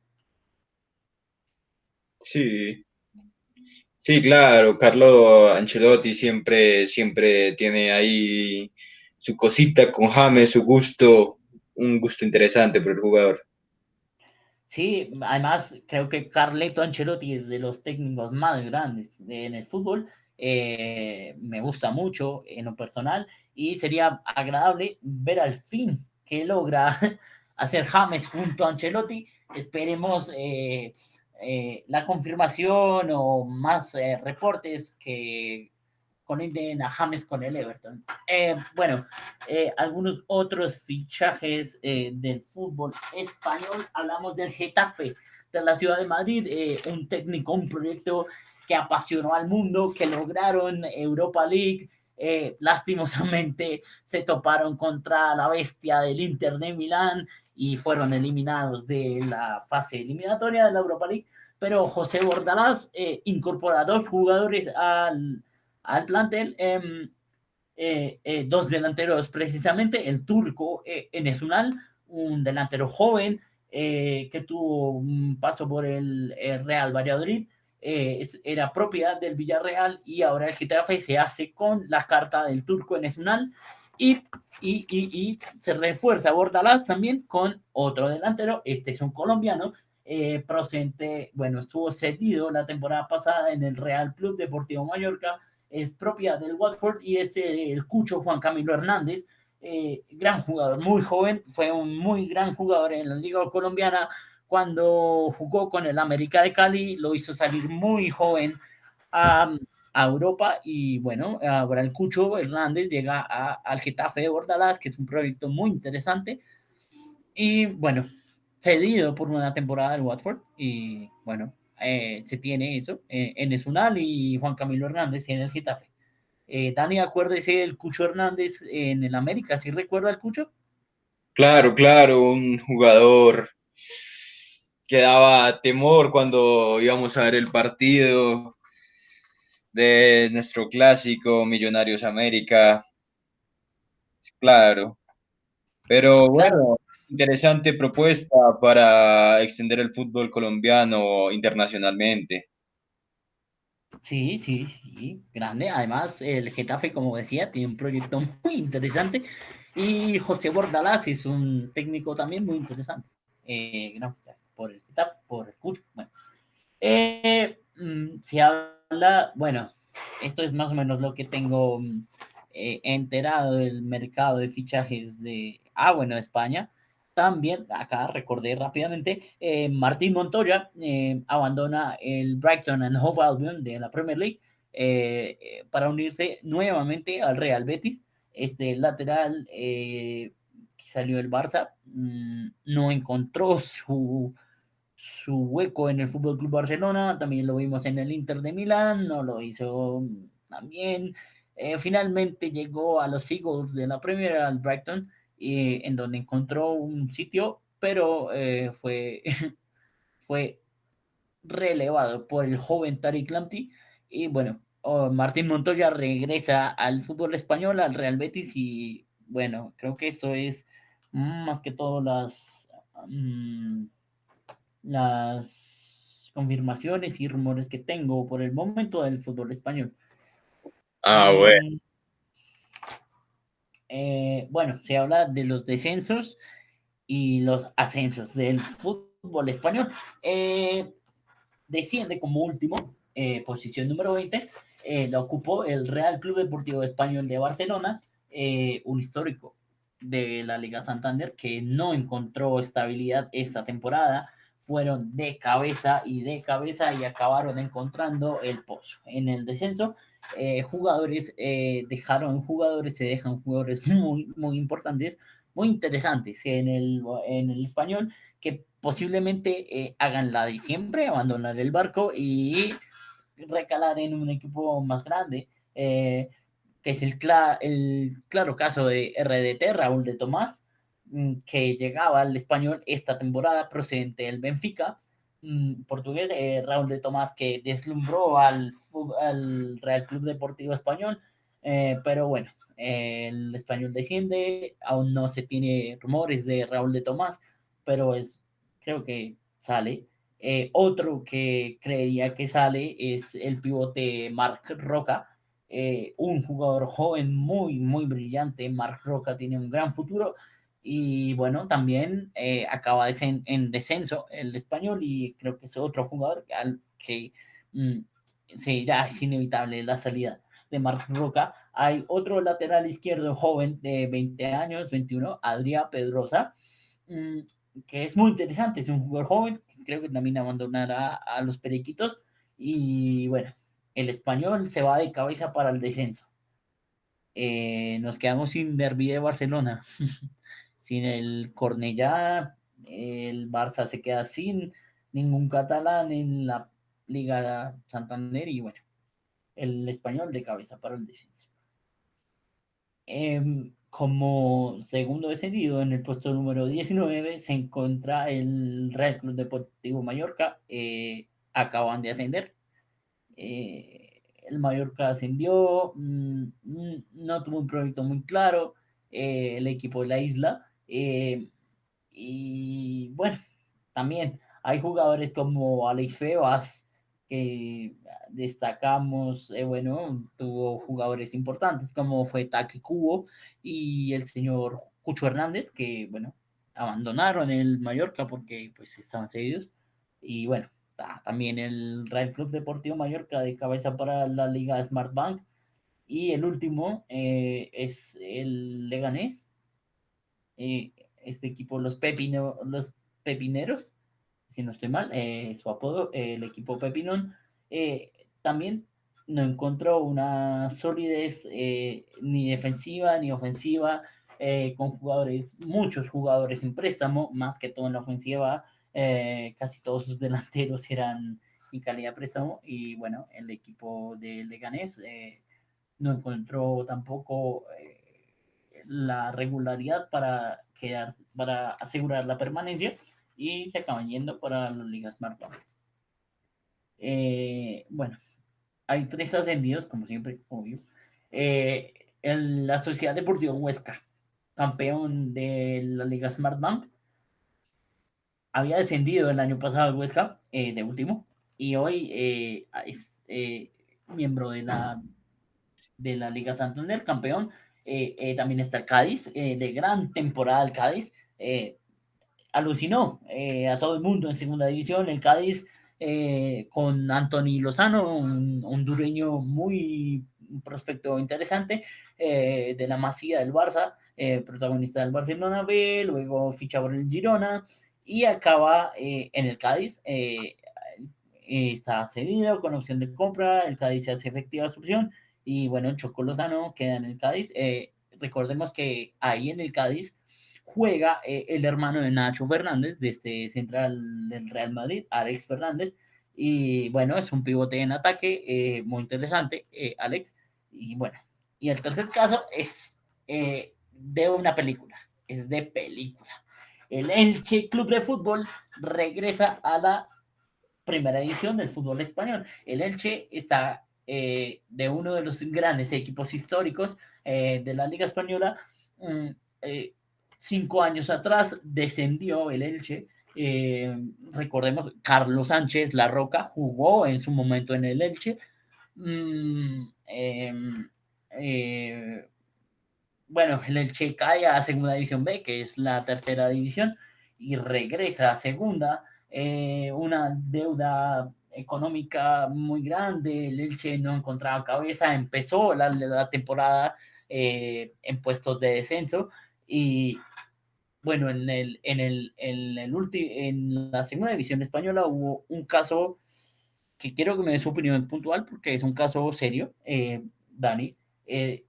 Sí, sí, claro, Carlo Ancelotti siempre tiene ahí su cosita con James, su gusto, un gusto interesante por el jugador. Sí, además creo que Carleto Ancelotti es de los técnicos más grandes en el fútbol. Me gusta mucho en lo personal y sería agradable ver al fin que logra hacer James junto a Ancelotti. Esperemos la confirmación o más reportes que conecten a James con el Everton. Bueno, algunos otros fichajes del fútbol español. Hablamos del Getafe de la ciudad de Madrid, un técnico, un proyecto que apasionó al mundo, que lograron Europa League. Lastimosamente se toparon contra la bestia del Inter de Milán y fueron eliminados de la fase eliminatoria de la Europa League. Pero José Bordalás incorpora dos jugadores al plantel. Dos delanteros precisamente, el turco Enes Unal, un delantero joven que tuvo un paso por el Real Valladolid, era propiedad del Villarreal y ahora el Getafe se hace con la carta del turco Enes Unal y se refuerza Bordalás también con otro delantero, este es un colombiano, procedente, bueno, estuvo cedido la temporada pasada en el Real Club Deportivo Mallorca, es propia del Watford y es el Cucho Juan Camilo Hernández, gran jugador, muy joven, fue un muy gran jugador en la Liga Colombiana cuando jugó con el América de Cali, lo hizo salir muy joven a, a Europa y bueno, ahora el Cucho Hernández llega al Getafe de Bordalás, que es un proyecto muy interesante y bueno, cedido por una temporada del Watford y bueno, se tiene eso en Esunal y Juan Camilo Hernández en el Getafe. Dani, acuérdese del Cucho Hernández en el América, ¿sí recuerda el Cucho? Claro, claro, un jugador que daba temor cuando íbamos a ver el partido de nuestro clásico Millonarios América, claro. Pero Claro, bueno, interesante propuesta para extender el fútbol colombiano internacionalmente. sí, sí, sí, grande. Además, el Getafe, como decía, tiene un proyecto muy interesante y José Bordalás es un técnico también muy interesante. No, por el Getafe, por el Cucho. Bueno, se habla, bueno, esto es más o menos lo que tengo enterado del mercado de fichajes bueno, de España. También, acá recordé rápidamente, Martín Montoya abandona el Brighton and Hove Albion de la Premier League para unirse nuevamente al Real Betis. Este lateral que salió del Barça no encontró su hueco en el Fútbol Club Barcelona, también lo vimos en el Inter de Milán, no lo hizo también. Finalmente llegó a los Eagles de la Premier, al Brighton, en donde encontró un sitio, pero fue relevado por el joven Tariq Lamptey. Y bueno, Martín Montoya regresa al fútbol español, al Real Betis, y bueno, creo que eso es más que todo las confirmaciones y rumores que tengo por el momento del fútbol español. Ah, bueno. Mm, bueno, se habla de los descensos y los ascensos del fútbol español. desciende como último, posición número 20, la ocupó el Real Club Deportivo Español de Barcelona, un histórico de la Liga Santander que no encontró estabilidad esta temporada. Fueron de cabeza y acabaron encontrando el pozo. En el descenso, jugadores se dejan jugadores muy importantes, muy interesantes en el español, que posiblemente hagan la de siempre, abandonar el barco y recalar en un equipo más grande, que es el claro caso de RDT, Raúl de Tomás, que llegaba al español esta temporada procedente del Benfica, portugués, Raúl de Tomás, que deslumbró al Real Club Deportivo Español, pero bueno, el español desciende, aún no se tiene rumores de Raúl de Tomás, pero creo que sale. Otro que creía que sale es el pivote Marc Roca, un jugador joven muy brillante. Marc Roca tiene un gran futuro y bueno, también acaba en descenso el español y creo que es otro jugador al que se irá, es inevitable la salida de Marc Roca. Hay otro lateral izquierdo joven de 20 años, 21, Adrián Pedrosa, que es muy interesante, es un jugador joven, creo que también abandonará a los Periquitos y bueno, el español se va de cabeza para el descenso. Nos quedamos sin derbi de Barcelona, sin el Cornellá, el Barça se queda sin ningún catalán en la Liga Santander y bueno, el español de cabeza para el descenso. Como segundo descendido en el puesto número 19 se encuentra el Real Club Deportivo Mallorca, acaban de ascender. El Mallorca ascendió, no tuvo un proyecto muy claro, el equipo de la isla, y bueno, también hay jugadores como Alex Febas, que destacamos, bueno, tuvo jugadores importantes como fue Taki Kubo y el señor Cucho Hernández, que bueno, abandonaron el Mallorca porque pues estaban cedidos. Y bueno, también el Real Club Deportivo Mallorca de cabeza para la Liga Smart Bank. Y el último es el Leganés, este equipo, los Pepineros, si no estoy mal, su apodo, el equipo Pepinón, también no encontró una solidez ni defensiva ni ofensiva, con muchos jugadores en préstamo, más que todo en la ofensiva, casi todos sus delanteros eran en calidad de préstamo, y bueno, el equipo de Leganés no encontró tampoco la regularidad para asegurar la permanencia y se acaban yendo para las ligas Smartbank. Bueno, hay 3 ascendidos, como siempre, obvio. En la Sociedad Deportiva Huesca, campeón de la Liga Smartbank, había descendido el año pasado el Huesca, de último, y hoy es miembro de la Liga Santander, campeón. También está el Cádiz, de gran temporada el Cádiz. Alucinó a todo el mundo en segunda división. El Cádiz, con Anthony Lozano, un hondureño un prospecto interesante, de la Masía del Barça, protagonista del Barcelona B, luego ficha por el Girona y acaba en el Cádiz. Está cedido con opción de compra, el Cádiz se hace efectiva su opción y bueno, el Choco Lozano queda en el Cádiz. Recordemos que ahí en el Cádiz juega el hermano de Nacho Fernández, de este central del Real Madrid, Alex Fernández, y bueno, es un pivote en ataque muy interesante, Alex, y bueno, y el tercer caso es de una película, es de película. El Elche Club de Fútbol regresa a la primera edición del fútbol español. El Elche está de uno de los grandes equipos históricos de la Liga Española. Mm, eh, 5 años atrás descendió el Elche. Recordemos, Carlos Sánchez La Roca jugó en su momento en el Elche. Mm, eh, eh, bueno, el Elche cae a Segunda División B, que es la tercera división, y regresa a Segunda. Una deuda económica muy grande, el Elche no encontraba cabeza, empezó la temporada en puestos de descenso y bueno, en la segunda división española hubo un caso que quiero que me des su opinión puntual porque es un caso serio, Dani. Eh,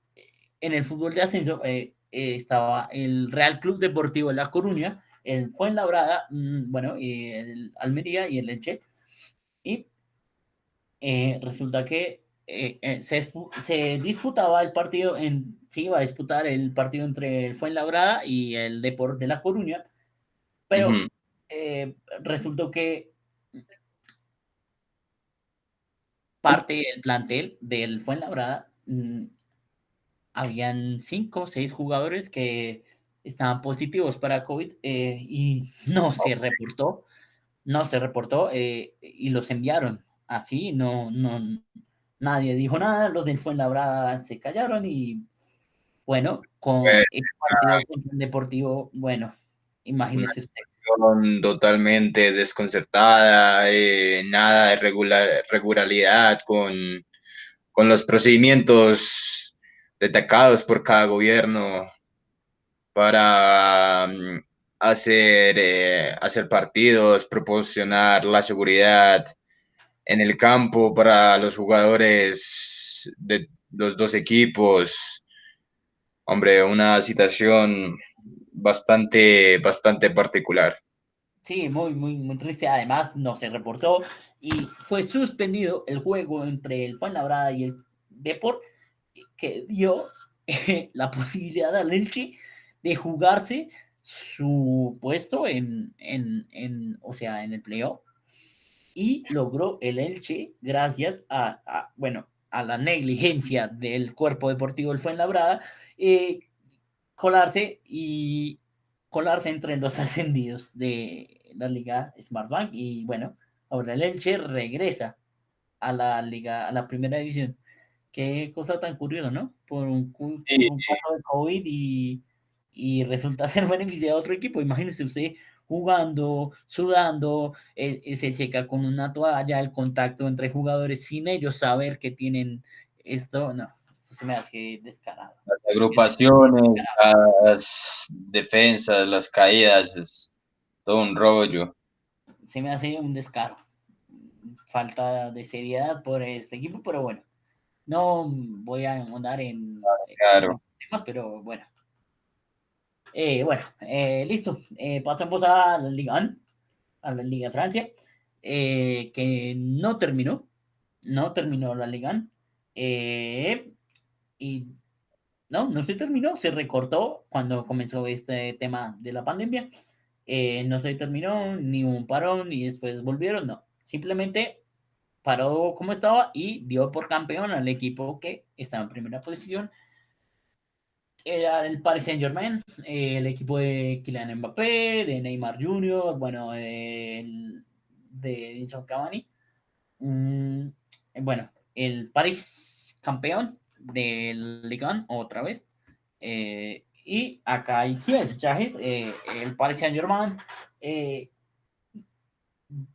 en el fútbol de ascenso estaba el Real Club Deportivo de La Coruña, el Fuenlabrada, bueno, y el Almería y el Elche. Y resulta que se disputaba el partido, se iba a disputar el partido entre el Fuenlabrada y el Deport de La Coruña, pero Ujú. resultó que parte del plantel del Fuenlabrada habían 5 o 6 jugadores que estaban positivos para COVID y no se reportó y los enviaron así, nadie dijo nada, los del Fuenlabrada se callaron y bueno, con Fue el partido contra el Deportivo, bueno, una imagínese usted. acción totalmente desconcertada, nada de regularidad con los procedimientos destacados por cada gobierno para hacer partidos, proporcionar la seguridad en el campo para los jugadores de los dos equipos. Hombre, una situación bastante particular. Sí, muy triste. Además, no se reportó y fue suspendido el juego entre el Fuenlabrada y el Deport, que dio la posibilidad al Elche de jugarse su puesto o sea, en el playoff. Y logró el Elche, gracias bueno, a la negligencia del cuerpo deportivo del Fuenlabrada, eh, colarse y colarse entre los ascendidos de la liga Smartbank y bueno, ahora el Elche regresa a la liga, a la primera división. Qué cosa tan curiosa, ¿no? Por Sí, un caso de COVID y resulta ser beneficiado a otro equipo. Imagínese usted jugando, sudando, se seca con una toalla, el contacto entre jugadores sin ellos saber que tienen esto. No, esto se me hace descarado. las Es agrupaciones, las defensas, las caídas, es todo un rollo. Se me hace un descaro. Falta de seriedad por este equipo, pero bueno, no voy a ahondar Claro. en temas, pero bueno. Listo. Pasamos a la Liga 1, a la Liga de Francia, que no terminó la Liga 1. Y no se terminó, se recortó cuando comenzó este tema de la pandemia. No se terminó, ni un parón, y después volvieron, no. Simplemente paró como estaba y dio por campeón al equipo que estaba en primera posición. Era el Paris Saint-Germain, el equipo de Kylian Mbappé, de Neymar Jr., bueno, de Edinson Cavani. Mm, bueno, el Paris campeón del Ligue 1 otra vez. Y acá hay 100 fichajes. El Paris Saint-Germain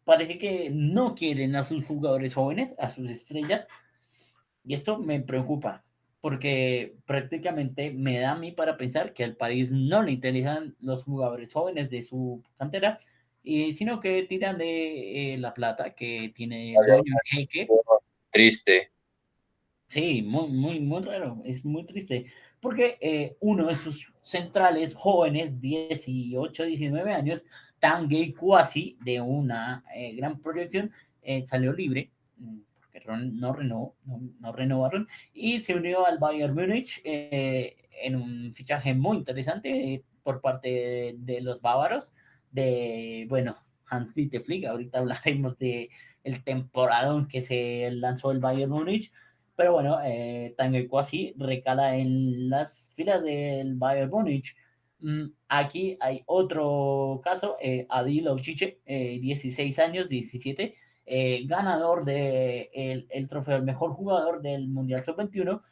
parece que no quieren a sus jugadores jóvenes, a sus estrellas. Y esto me preocupa, porque prácticamente me da a mí para pensar que al país no le interesan los jugadores jóvenes de su cantera, sino que tiran de la plata que tiene el dueño, el jeque. Triste. Sí, muy raro, es muy triste, porque uno de sus centrales jóvenes, 18, 19 años, Tanguy Kouassi, de una gran proyección, salió libre, porque no renovaron, y se unió al Bayern Múnich en un fichaje muy interesante por parte de los bávaros, bueno, Hans-Dieter Flick. Ahorita hablaremos de el temporadón que se lanzó el Bayern Múnich, pero bueno, Tanguy Kouassi recala en las filas del Bayern Múnich. Aquí hay otro caso, Adil Auchiche, 16 años, 17, ganador de el trofeo del mejor jugador del Mundial Sub-21,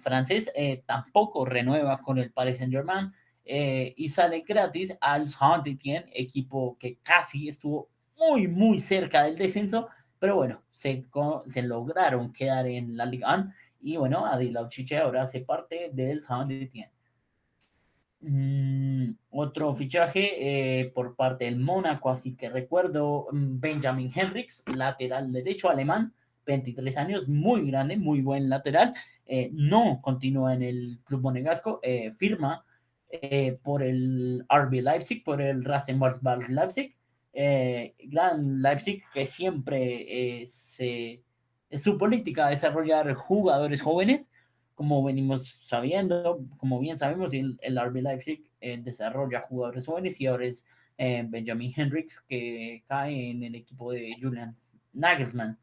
francés, tampoco renueva con el Paris Saint-Germain y sale gratis al Saint-Étienne, equipo que casi estuvo muy cerca del descenso, pero bueno, se lograron quedar en la Liga 1 y bueno, Adil Auchiche ahora hace parte del Saint-Étienne. Otro fichaje por parte del Mónaco, así que recuerdo Benjamin Henriks, lateral derecho alemán, 23 años, muy grande, muy buen lateral. No continúa en el club monegasco, firma por el RB Leipzig, por el Rasenball Leipzig. Gran Leipzig que siempre es su política desarrollar jugadores jóvenes como venimos sabiendo, como bien sabemos, el RB Leipzig desarrolla jugadores jóvenes y ahora es Benjamin Henriks que cae en el equipo de Julian Nagelsmann.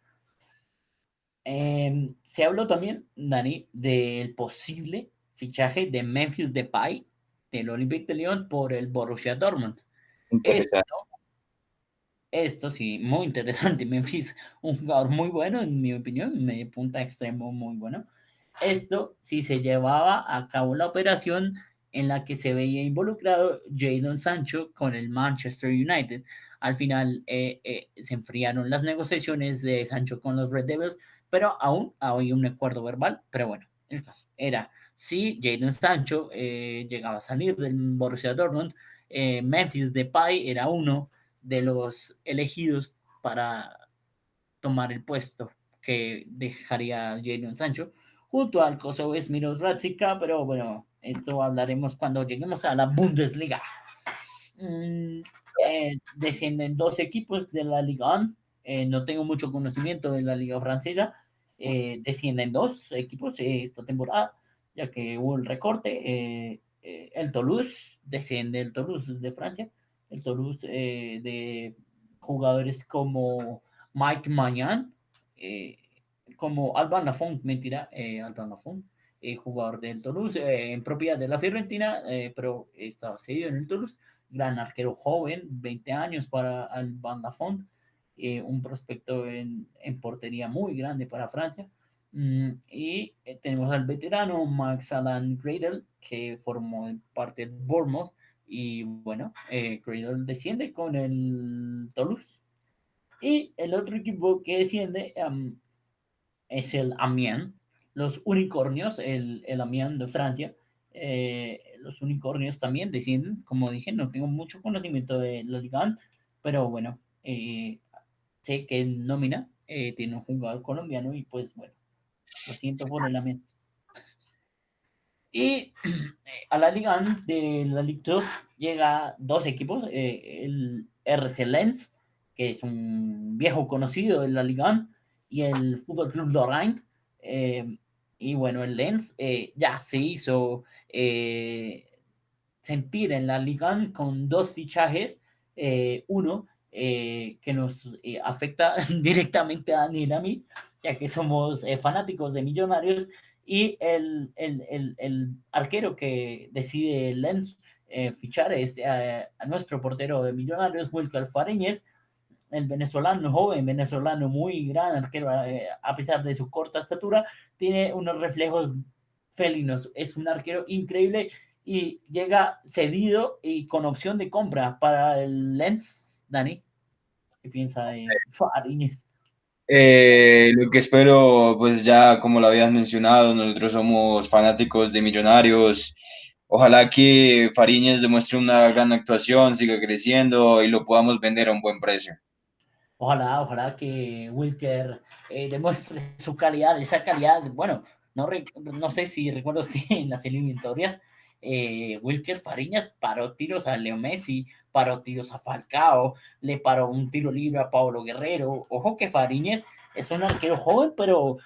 Se habló también, Dani, del posible fichaje de Memphis Depay del Olympique de Lyon por el Borussia Dortmund. Esto, Interesante. esto sí, muy interesante. Memphis, un jugador muy bueno, en mi opinión, medio punta extremo muy bueno. Esto si se llevaba a cabo la operación en la que se veía involucrado Jadon Sancho con el Manchester United. Al final se enfriaron las negociaciones de Sancho con los Red Devils, pero aún había un acuerdo verbal. Pero bueno, el caso era si Jadon Sancho llegaba a salir del Borussia Dortmund, Memphis Depay era uno de los elegidos para tomar el puesto que dejaría Jadon Sancho junto al Kosovo Smiros Ratsica, pero bueno, esto hablaremos cuando lleguemos a la Bundesliga. Mm, Descienden dos equipos de la Liga 1. No tengo mucho conocimiento de la Liga Francesa. Descienden dos equipos esta temporada, ya que hubo el recorte. El Toulouse, desciende el Toulouse de Francia. El Toulouse de jugadores como Mike Maignan, como Alban Lafont, mentira, Alban Lafont, jugador del Toulouse, en propiedad de la Fiorentina, pero estaba cedido en el Toulouse. Gran arquero joven, 20 años para Alban Lafont, un prospecto en portería muy grande para Francia. Y tenemos al veterano Max Alan Gradle, que formó parte del Bournemouth. Y bueno, Gradle desciende con el Toulouse. Y el otro equipo que desciende es el Amiens, los unicornios, el Amiens de Francia. Los unicornios también descienden, como dije, no tengo mucho conocimiento de la Liga 1, pero bueno, sé que en nómina tiene un jugador colombiano y pues bueno, lo siento por el Amiens. Y a la Liga 1 de la Ligue 2 llega dos equipos, el RC Lens, que es un viejo conocido de la Liga 1, y el Fútbol Club Lorraine. Y bueno, el Lens ya se hizo sentir en la Liga 1 con dos fichajes. Uno que nos afecta directamente a Daniel y a mí, ya que somos fanáticos de Millonarios, y el arquero que decide Lens fichar es a nuestro portero de Millonarios, Wilker Fariñez, el venezolano, joven venezolano, muy gran arquero, a pesar de su corta estatura, tiene unos reflejos felinos, es un arquero increíble y llega cedido y con opción de compra para el Lens. Dani, ¿qué piensa de Fariñez? Lo que espero, pues ya como lo habías mencionado, nosotros somos fanáticos de Millonarios. Ojalá que Fariñez demuestre una gran actuación, siga creciendo y lo podamos vender a un buen precio. Ojalá que Wilker demuestre su calidad, esa calidad. Bueno, no sé si recuerdo usted en las eliminatorias, Wilker Fariñas paró tiros a Leo Messi, paró tiros a Falcao, le paró un tiro libre a Pablo Guerrero. Ojo que Fariñas es un arquero joven, pero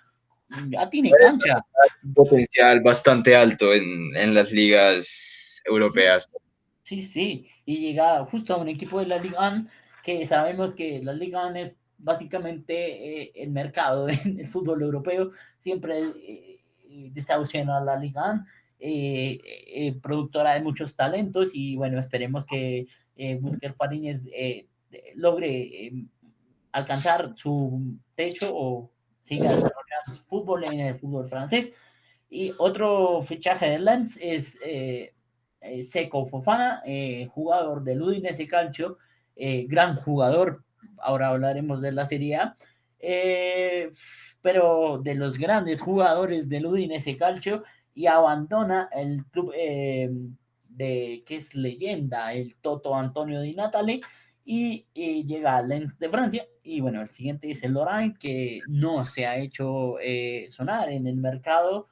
ya tiene cancha. Un potencial bastante alto en las ligas Sí, europeas. sí. Y llega justo a un equipo de la Liga 1, que sabemos que la Liga 1 es básicamente el mercado del fútbol europeo. Siempre desahucian a la Liga 1, productora de muchos talentos. Y bueno, esperemos que Wilker Fariñez logre alcanzar su techo o siga desarrollando su fútbol en el fútbol francés. Y otro fichaje de Lens es Seco Fofana, jugador del Udinese Calcio, gran jugador. Ahora hablaremos de la Serie A. pero de los grandes jugadores del Udinese Calcio, y abandona el club de que es leyenda, el Toto Antonio Di Natale, y llega a Lens de Francia. Y bueno, el siguiente es el Lorient, que no se ha hecho sonar en el mercado.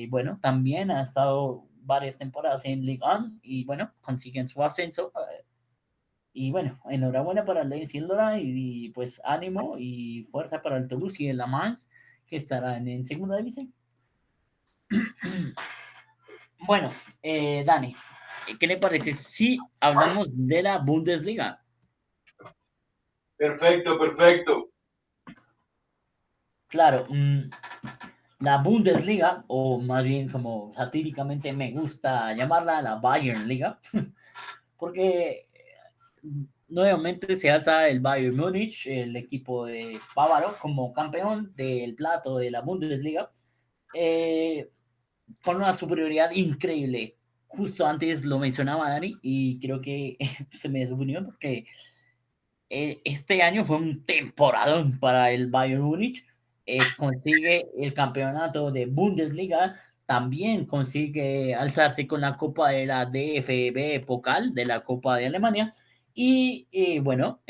Bueno, también ha estado varias temporadas en Ligue 1 y bueno, consiguen su ascenso. Y bueno, enhorabuena para Lens y el Lorient, y pues ánimo y fuerza para el Toulouse y el La Mans, que estarán en segunda división. Bueno, Dani, ¿qué le parece si hablamos de la Bundesliga? Perfecto, perfecto. Claro, la Bundesliga, o más bien como satíricamente me gusta llamarla, la Bayern Liga, porque nuevamente se alza el Bayern Múnich, el equipo de Bávaro, como campeón del plato de la Bundesliga, eh, con una superioridad increíble. Justo antes lo mencionaba Dani y creo que se me dio su opinión porque este año fue un temporadón para el Bayern Múnich. Consigue el campeonato de Bundesliga, también consigue alzarse con la Copa de la DFB Pokal, de la Copa de Alemania, y bueno,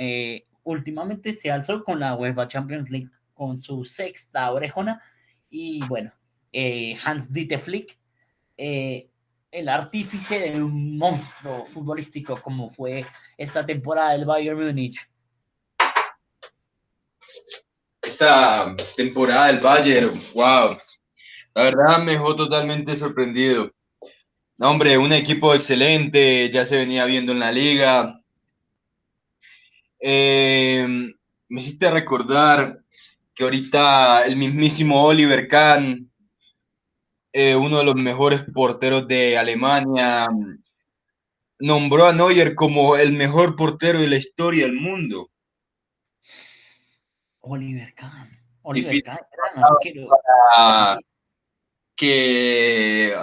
últimamente se alzó con la UEFA Champions League con su sexta orejona. Y bueno, Hans-Dieter Flick, eh, el artífice de un monstruo futbolístico como fue esta temporada del Bayern Múnich. Esta temporada del Bayern, wow, la verdad me dejó totalmente sorprendido. No, hombre, un equipo excelente, ya se venía viendo en la liga. Me hiciste recordar que ahorita el mismísimo Oliver Kahn, uno de los mejores porteros de Alemania, nombró a Neuer como el mejor portero de la historia del mundo. Oliver Kahn. Oliver Difícil Kahn, gran arquero. para Sí. que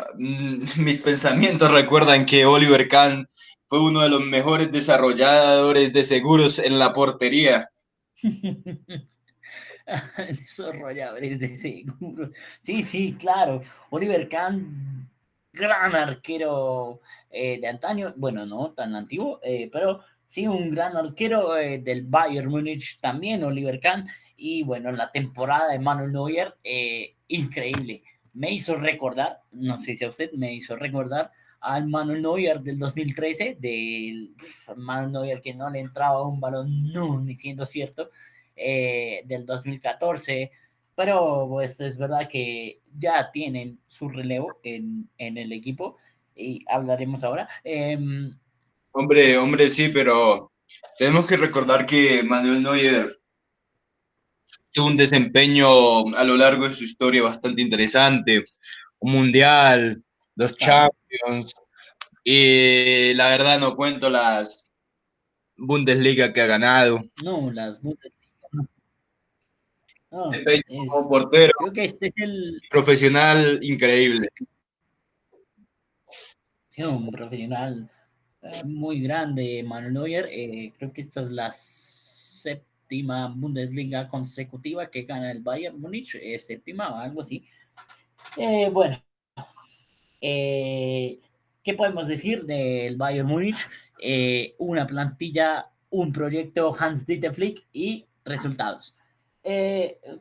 mis pensamientos recuerdan que Oliver Kahn fue uno de los mejores desarrolladores de seguros en la portería. Desarrolladores de seguros. Sí, sí, claro. Oliver Kahn, gran arquero de antaño. Bueno, no tan antiguo, pero sí, un gran arquero del Bayern Múnich también, Oliver Kahn. Y bueno, la temporada de Manuel Neuer, increíble. Me hizo recordar, no sé si a usted me hizo recordar al Manuel Neuer del 2013, del Manuel Neuer que no le entraba un balón, no, ni siendo cierto, del 2014, pero pues es verdad que ya tienen su relevo en el equipo y hablaremos ahora. Hombre, hombre, sí, pero tenemos que recordar que Manuel Neuer tuvo un desempeño a lo largo de su historia bastante interesante, un mundial, dos Claro, Champions, y la verdad no cuento las Bundesliga que ha ganado. no, las Bundesliga, no, no, Desempeño como es, portero creo que este es el, profesional increíble. sí, sí, un profesional muy grande, Manuel Neuer. Creo que esta es la séptima Bundesliga consecutiva que gana el Bayern Múnich, séptima o algo así. Bueno, Eh, ¿qué podemos decir del Bayern Múnich? Una plantilla, un proyecto Hans-Dieter Flick y resultados.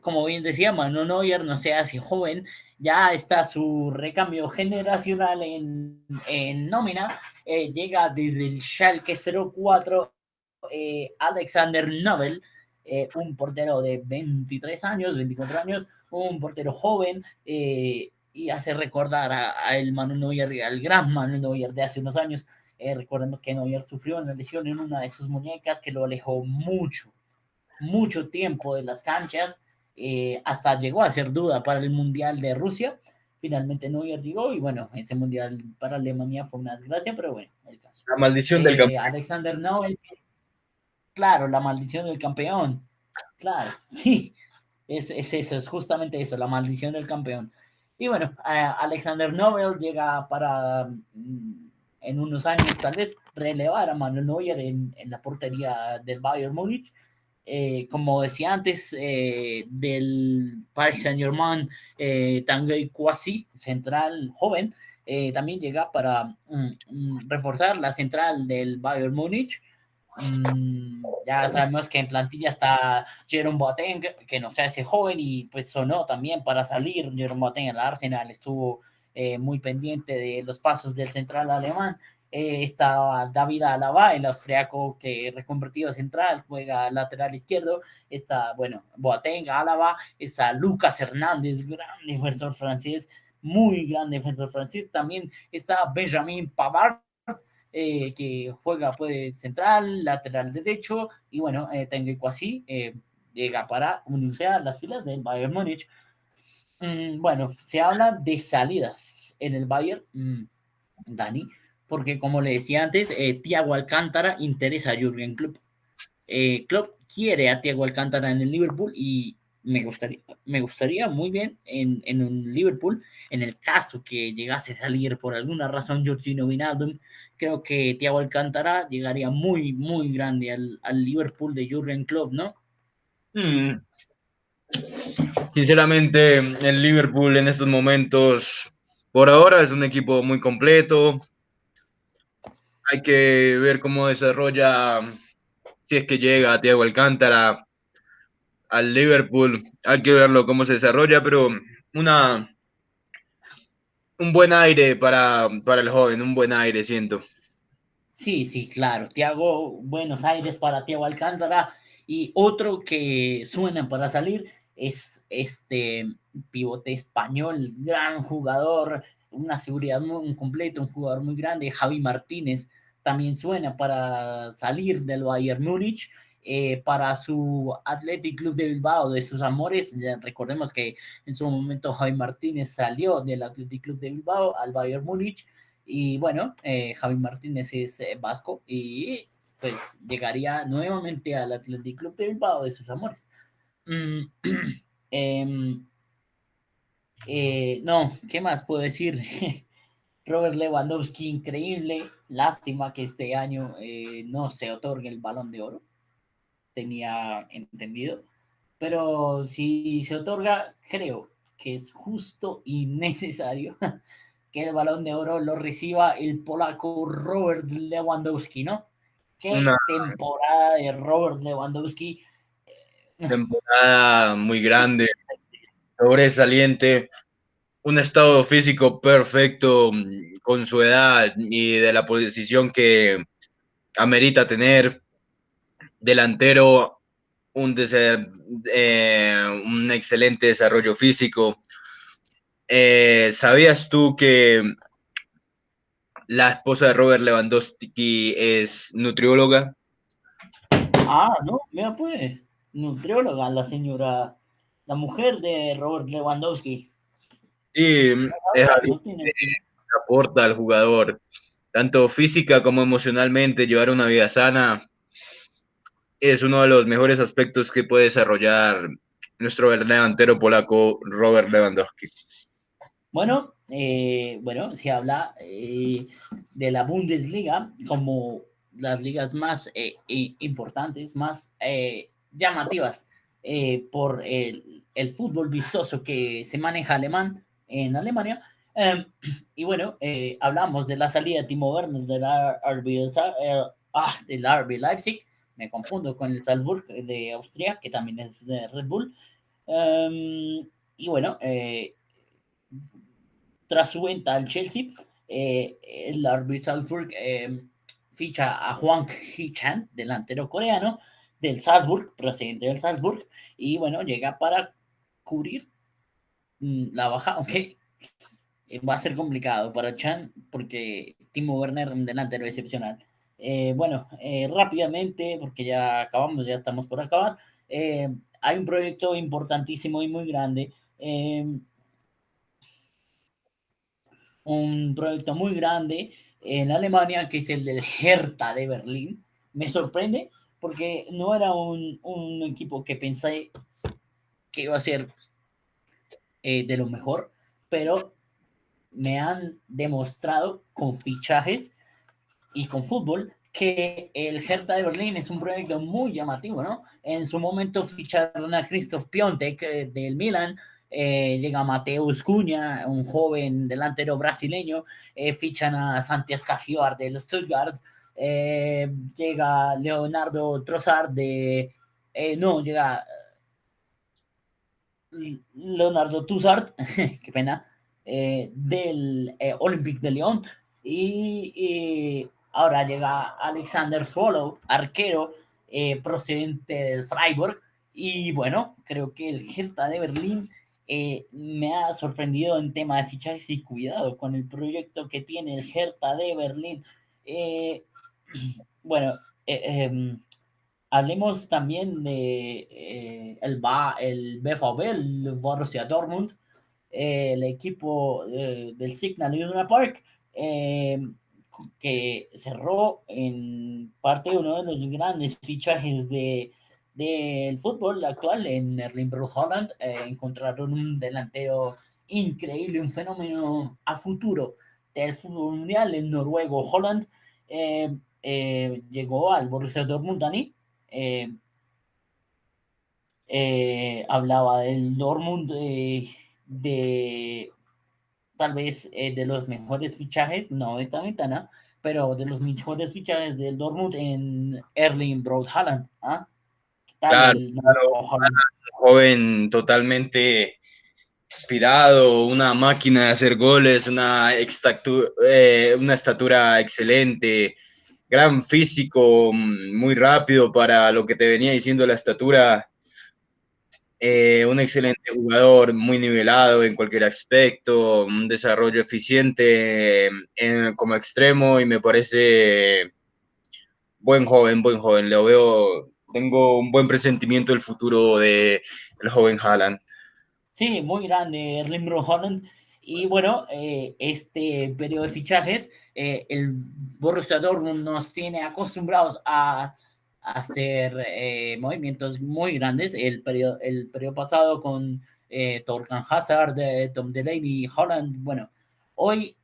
Como bien decía, Manuel Neuer no se hace joven, ya está su recambio generacional en nómina. Llega desde el Schalke 04, Alexander Nobel, un portero de 23 años, 24 años, un portero joven, y hace recordar a el Manuel Neuer, al gran Manuel Neuer de hace unos años. Recordemos que Neuer sufrió una lesión en una de sus muñecas que lo alejó mucho, mucho tiempo de las canchas, hasta llegó a ser duda para el Mundial de Rusia. Finalmente Neuer llegó y bueno, ese Mundial para Alemania fue una desgracia, pero bueno, el caso. La maldición del campeón. Alexander Nobel, claro, la maldición del campeón, claro, sí, es eso, es justamente eso, la maldición del campeón. Y bueno, Alexander Nobel llega para en unos años tal vez relevar a Manuel Neuer en la portería del Bayern Múnich. como decía antes, del Paris Saint-Germain, Tanguy Kouassi, central joven, también llega para reforzar la central del Bayern Múnich. Ya sabemos que en plantilla está Jerome Boateng, que no se hace joven y pues sonó también para salir. Jerome Boateng en el Arsenal estuvo muy pendiente de los pasos del central alemán. Está David Alaba, el austriaco que reconvertido central, juega lateral izquierdo. Está, bueno, Boateng, Alaba, está Lucas Hernández, gran defensor francés, muy gran defensor francés. También está Benjamin Pavard, que juega puede central, lateral derecho, y bueno, Tengo así, llega para unirse a las filas del Bayern Múnich. Bueno, se habla de salidas en el Bayern, Dani, porque como le decía antes, Thiago Alcántara interesa a Jürgen Klopp. Klopp quiere a Thiago Alcántara en el Liverpool y me gustaría muy bien en un Liverpool, en el caso que llegase a salir por alguna razón Georgino Wijnaldum, creo que Thiago Alcántara llegaría muy, muy grande al Liverpool de Jürgen Klopp, ¿no? Mm, Sinceramente, el Liverpool en estos momentos, por ahora, es un equipo muy completo. Hay que ver cómo desarrolla, si es que llega Thiago Alcántara al Liverpool. Hay que verlo cómo se desarrolla, pero una, un buen aire para el joven, un buen aire, siento. Sí, sí, claro. Thiago, Buenos Aires para Thiago Alcántara. Y otro que suena para salir es este pivote español, gran jugador, una seguridad muy completa, un jugador muy grande, Javi Martínez. También suena para salir del Bayern Múnich, para su Athletic Club de Bilbao, de sus amores. Ya recordemos que en su momento Javi Martínez salió del Athletic Club de Bilbao al Bayern Múnich y bueno, Javi Martínez es vasco y pues llegaría nuevamente al Athletic Club de Bilbao de sus amores. Mm, em, no, ¿qué más puedo decir? Robert Lewandowski, increíble. Lástima que este año no se otorgue el balón de oro. Tenía entendido. Pero si se otorga, creo que es justo y necesario que el balón de oro lo reciba el polaco Robert Lewandowski, ¿no? Una Qué temporada de Robert Lewandowski. temporada muy grande, sobresaliente, un estado físico perfecto con su edad y de la posición que amerita tener. Delantero, un excelente desarrollo físico. ¿Sabías tú que la esposa de Robert Lewandowski es nutrióloga? No, mira pues, nutrióloga, la señora, la mujer de Robert Lewandowski. Sí, No es sabía, algo no tiene. que aporta al jugador, tanto física como emocionalmente, llevar una vida sana es uno de los mejores aspectos que puede desarrollar nuestro delantero polaco Robert Lewandowski. Bueno, se habla de la Bundesliga como las ligas más importantes, más llamativas por el fútbol vistoso que se maneja alemán en Alemania. Y bueno, hablamos de la salida de Timo Werner del RB Leipzig, me confundo con el Salzburg de Austria, que también es de Red Bull. Y bueno, tras su venta al Chelsea, el RB Salzburg ficha a Hwang Hee-chan, delantero coreano del Salzburg, procedente del Salzburg, y bueno, llega para cubrir la baja, aunque va a ser complicado para Chan porque Timo Werner, un delantero excepcional. Rápidamente, porque ya acabamos, ya estamos por acabar, hay un proyecto importantísimo y muy grande, un proyecto muy grande en Alemania, que es el del Hertha de Berlín. Me sorprende porque no era un equipo que pensé que iba a ser de lo mejor, pero me han demostrado con fichajes y con fútbol que el Hertha de Berlín es un proyecto muy llamativo, ¿no? En su momento ficharon a Krzysztof Piątek del Milan, llega Mateus Cunha, un joven delantero brasileño, fichan a Santi Escasibar del Stuttgart, llega Leonardo Trossard no, llega Leonardo Tussard, qué pena, del Olympique de Lyon. Y ahora llega Alexander Follow, arquero procedente del Freiburg. Y bueno, creo que el Hertha de Berlín me ha sorprendido en tema de fichajes y cuidado con el proyecto que tiene el Hertha de Berlín. Eh, bueno, hablemos también de el BVB, el Borussia Dortmund, el equipo del Signal Iduna Park, eh, que cerró en parte uno de los grandes fichajes del fútbol actual en Erling Braut Haaland. Encontraron un delantero increíble, un fenómeno a futuro del fútbol mundial, el noruego Haaland. Llegó al Borussia Dortmund, Dani. eh, hablaba del Dortmund de tal vez de los mejores fichajes, no esta ventana, pero de los mejores fichajes del Dortmund en Erling Braut Haaland. ¿Ah? ¿Qué tal Claro, el claro, nuevo Haaland? un joven totalmente inspirado, una máquina de hacer goles, una estatura excelente, gran físico, muy rápido para lo que te venía diciendo la estatura, un excelente jugador, muy nivelado en cualquier aspecto, un desarrollo eficiente como extremo y me parece buen joven, lo veo, tengo un buen presentimiento del futuro del joven Haaland. Sí, muy grande Erling Braut Haaland. Y bueno, este periodo de fichajes, el Borussia Dortmund nos tiene acostumbrados a hacer movimientos muy grandes. El periodo pasado con Torgan Hazard, Tom Delaney, Holland. Bueno, hoy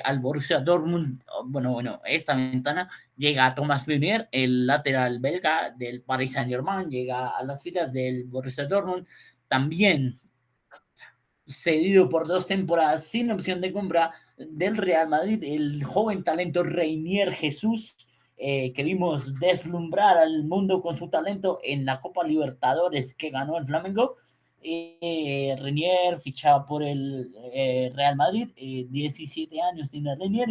al Borussia Dortmund, bueno, esta ventana llega Thomas Meunier, el lateral belga del Paris Saint-Germain, llega a las filas del Borussia Dortmund. También cedido por 2 temporadas sin opción de compra del Real Madrid, el joven talento Reinier Jesús, que vimos deslumbrar al mundo con su talento en la Copa Libertadores que ganó el Flamengo. Reinier fichado por el Real Madrid, 17 años tiene Reinier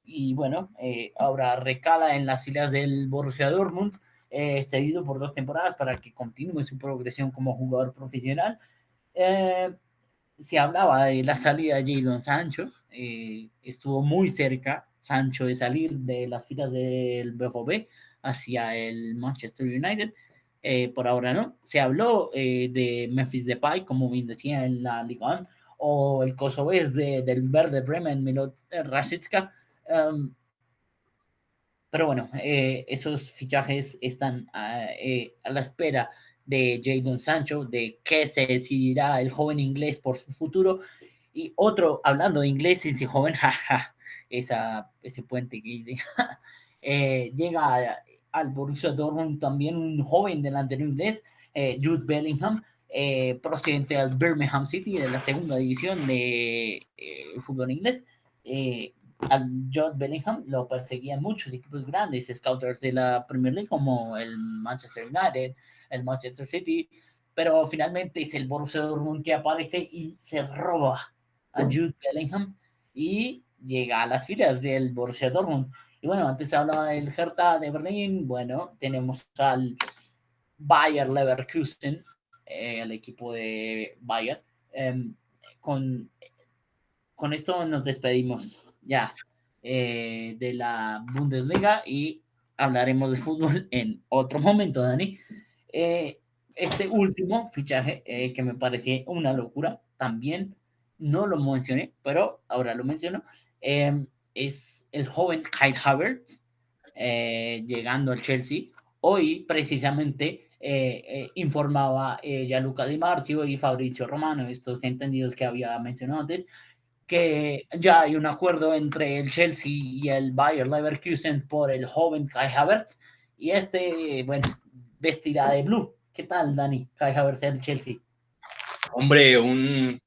y bueno, ahora recala en las filas del Borussia Dortmund, cedido por 2 temporadas para que continúe su progresión como jugador profesional. Eh, Se hablaba de la salida de Jadon Sancho, estuvo muy cerca Sancho de salir de las filas del BVB hacia el Manchester United, por ahora no. Se habló de Memphis Depay, como bien decía en la Liga 1, o el kosovés del Verde Bremen, Milot Rashica. Pero bueno, esos fichajes están a la espera de Jadon Sancho, de qué se decidirá el joven inglés por su futuro. Y otro, hablando de inglés, ese joven, jaja, ese puente que hice, llega al Borussia Dortmund también un joven delantero inglés, Jude Bellingham, procedente del Birmingham City de la segunda división de fútbol inglés. Al Jude Bellingham lo perseguían muchos equipos grandes, scouters de la Premier League como el Manchester United, el Manchester City, pero finalmente es el Borussia Dortmund que aparece y se roba a Jude Bellingham y llega a las filas del Borussia Dortmund. Y bueno, antes se hablaba del Hertha de Berlín, bueno, tenemos al Bayer Leverkusen, el equipo de Bayer. Eh, con con esto nos despedimos ya de la Bundesliga y hablaremos de fútbol en otro momento, Dani. Este último fichaje que me parecía una locura, también no lo mencioné, pero ahora lo menciono, es el joven Kai Havertz llegando al Chelsea. Hoy precisamente informaba Gianluca Di Marzio y Fabrizio Romano, estos entendidos que había mencionado antes, que ya hay un acuerdo entre el Chelsea y el Bayer Leverkusen por el joven Kai Havertz, y bueno, vestirá de blue. ¿Qué tal, Dani? Kai Havertz del Chelsea. Hombre, un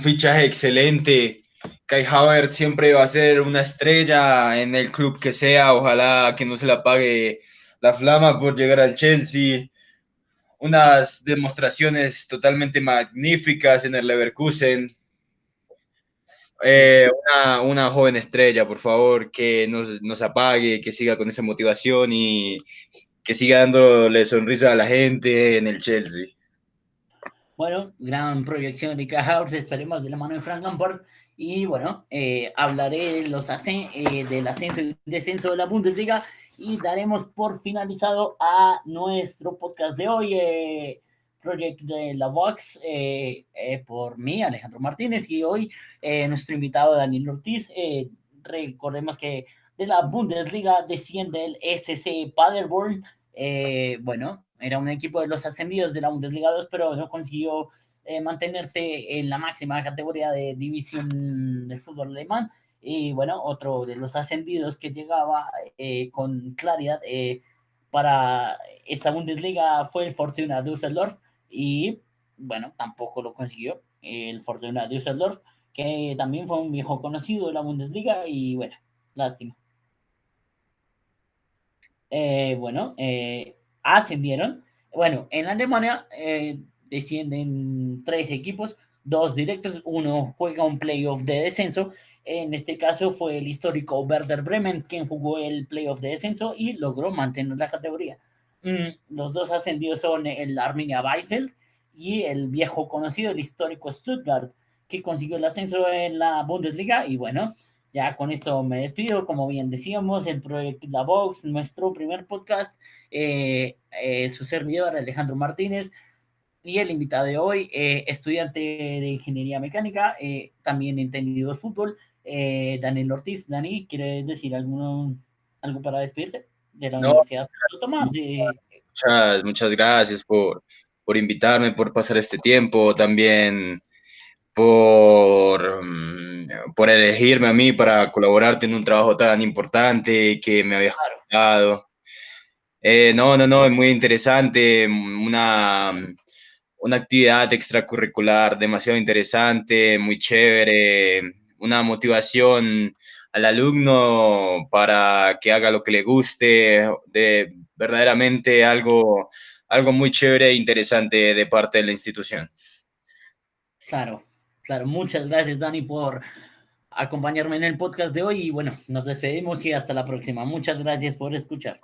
fichaje excelente. Kai Havertz siempre va a ser una estrella en el club que sea. Ojalá que no se le apague la flama por llegar al Chelsea. Unas demostraciones totalmente magníficas en el Leverkusen. Sí. Una joven estrella, por favor, que nos apague, que siga con esa motivación y que siga dándole sonrisa a la gente en el Chelsea. Bueno, gran proyección de Kai Havertz, esperemos de la mano de Frank Lampard. Y bueno, hablaré de del ascenso y descenso de la Bundesliga y daremos por finalizado a nuestro podcast de hoy, Project de la Vox, por mí, Alejandro Martínez, y hoy nuestro invitado Daniel Ortiz. Recordemos que de la Bundesliga desciende el SC Paderborn. Bueno, era un equipo de los ascendidos de la Bundesliga 2, pero no consiguió mantenerse en la máxima categoría de división del fútbol alemán. Y bueno, otro de los ascendidos que llegaba con claridad para esta Bundesliga fue el Fortuna Düsseldorf, y bueno, tampoco lo consiguió el Fortuna Düsseldorf, que también fue un viejo conocido de la Bundesliga, y bueno, lástima. Bueno, ascendieron. Bueno, en Alemania descienden tres equipos, dos directos, uno juega un playoff de descenso. En este caso fue el histórico Werder Bremen quien jugó el playoff de descenso y logró mantener la categoría. Los dos ascendidos son el Arminia Bielefeld y el viejo conocido, el histórico Stuttgart, que consiguió el ascenso en la Bundesliga. Y bueno, ya con esto me despido. Como bien decíamos, el Proyecto La Vox, nuestro primer podcast, su servidor Alejandro Martínez, y el invitado de hoy, estudiante de Ingeniería Mecánica, también entendido de fútbol, Daniel Ortiz. Dani, ¿quieres decir algo para despedirte de la No, Universidad Santo Tomás? muchas gracias por invitarme, por pasar este tiempo, también por elegirme a mí para colaborarte en un trabajo tan importante que me habías Claro, dado. No, es muy interesante, una actividad extracurricular demasiado interesante, muy chévere, una motivación al alumno para que haga lo que le guste, de verdaderamente algo muy chévere e interesante de parte de la institución. claro, claro. Muchas gracias, Dani, por acompañarme en el podcast de hoy. Y bueno, nos despedimos y hasta la próxima. Muchas gracias por escuchar.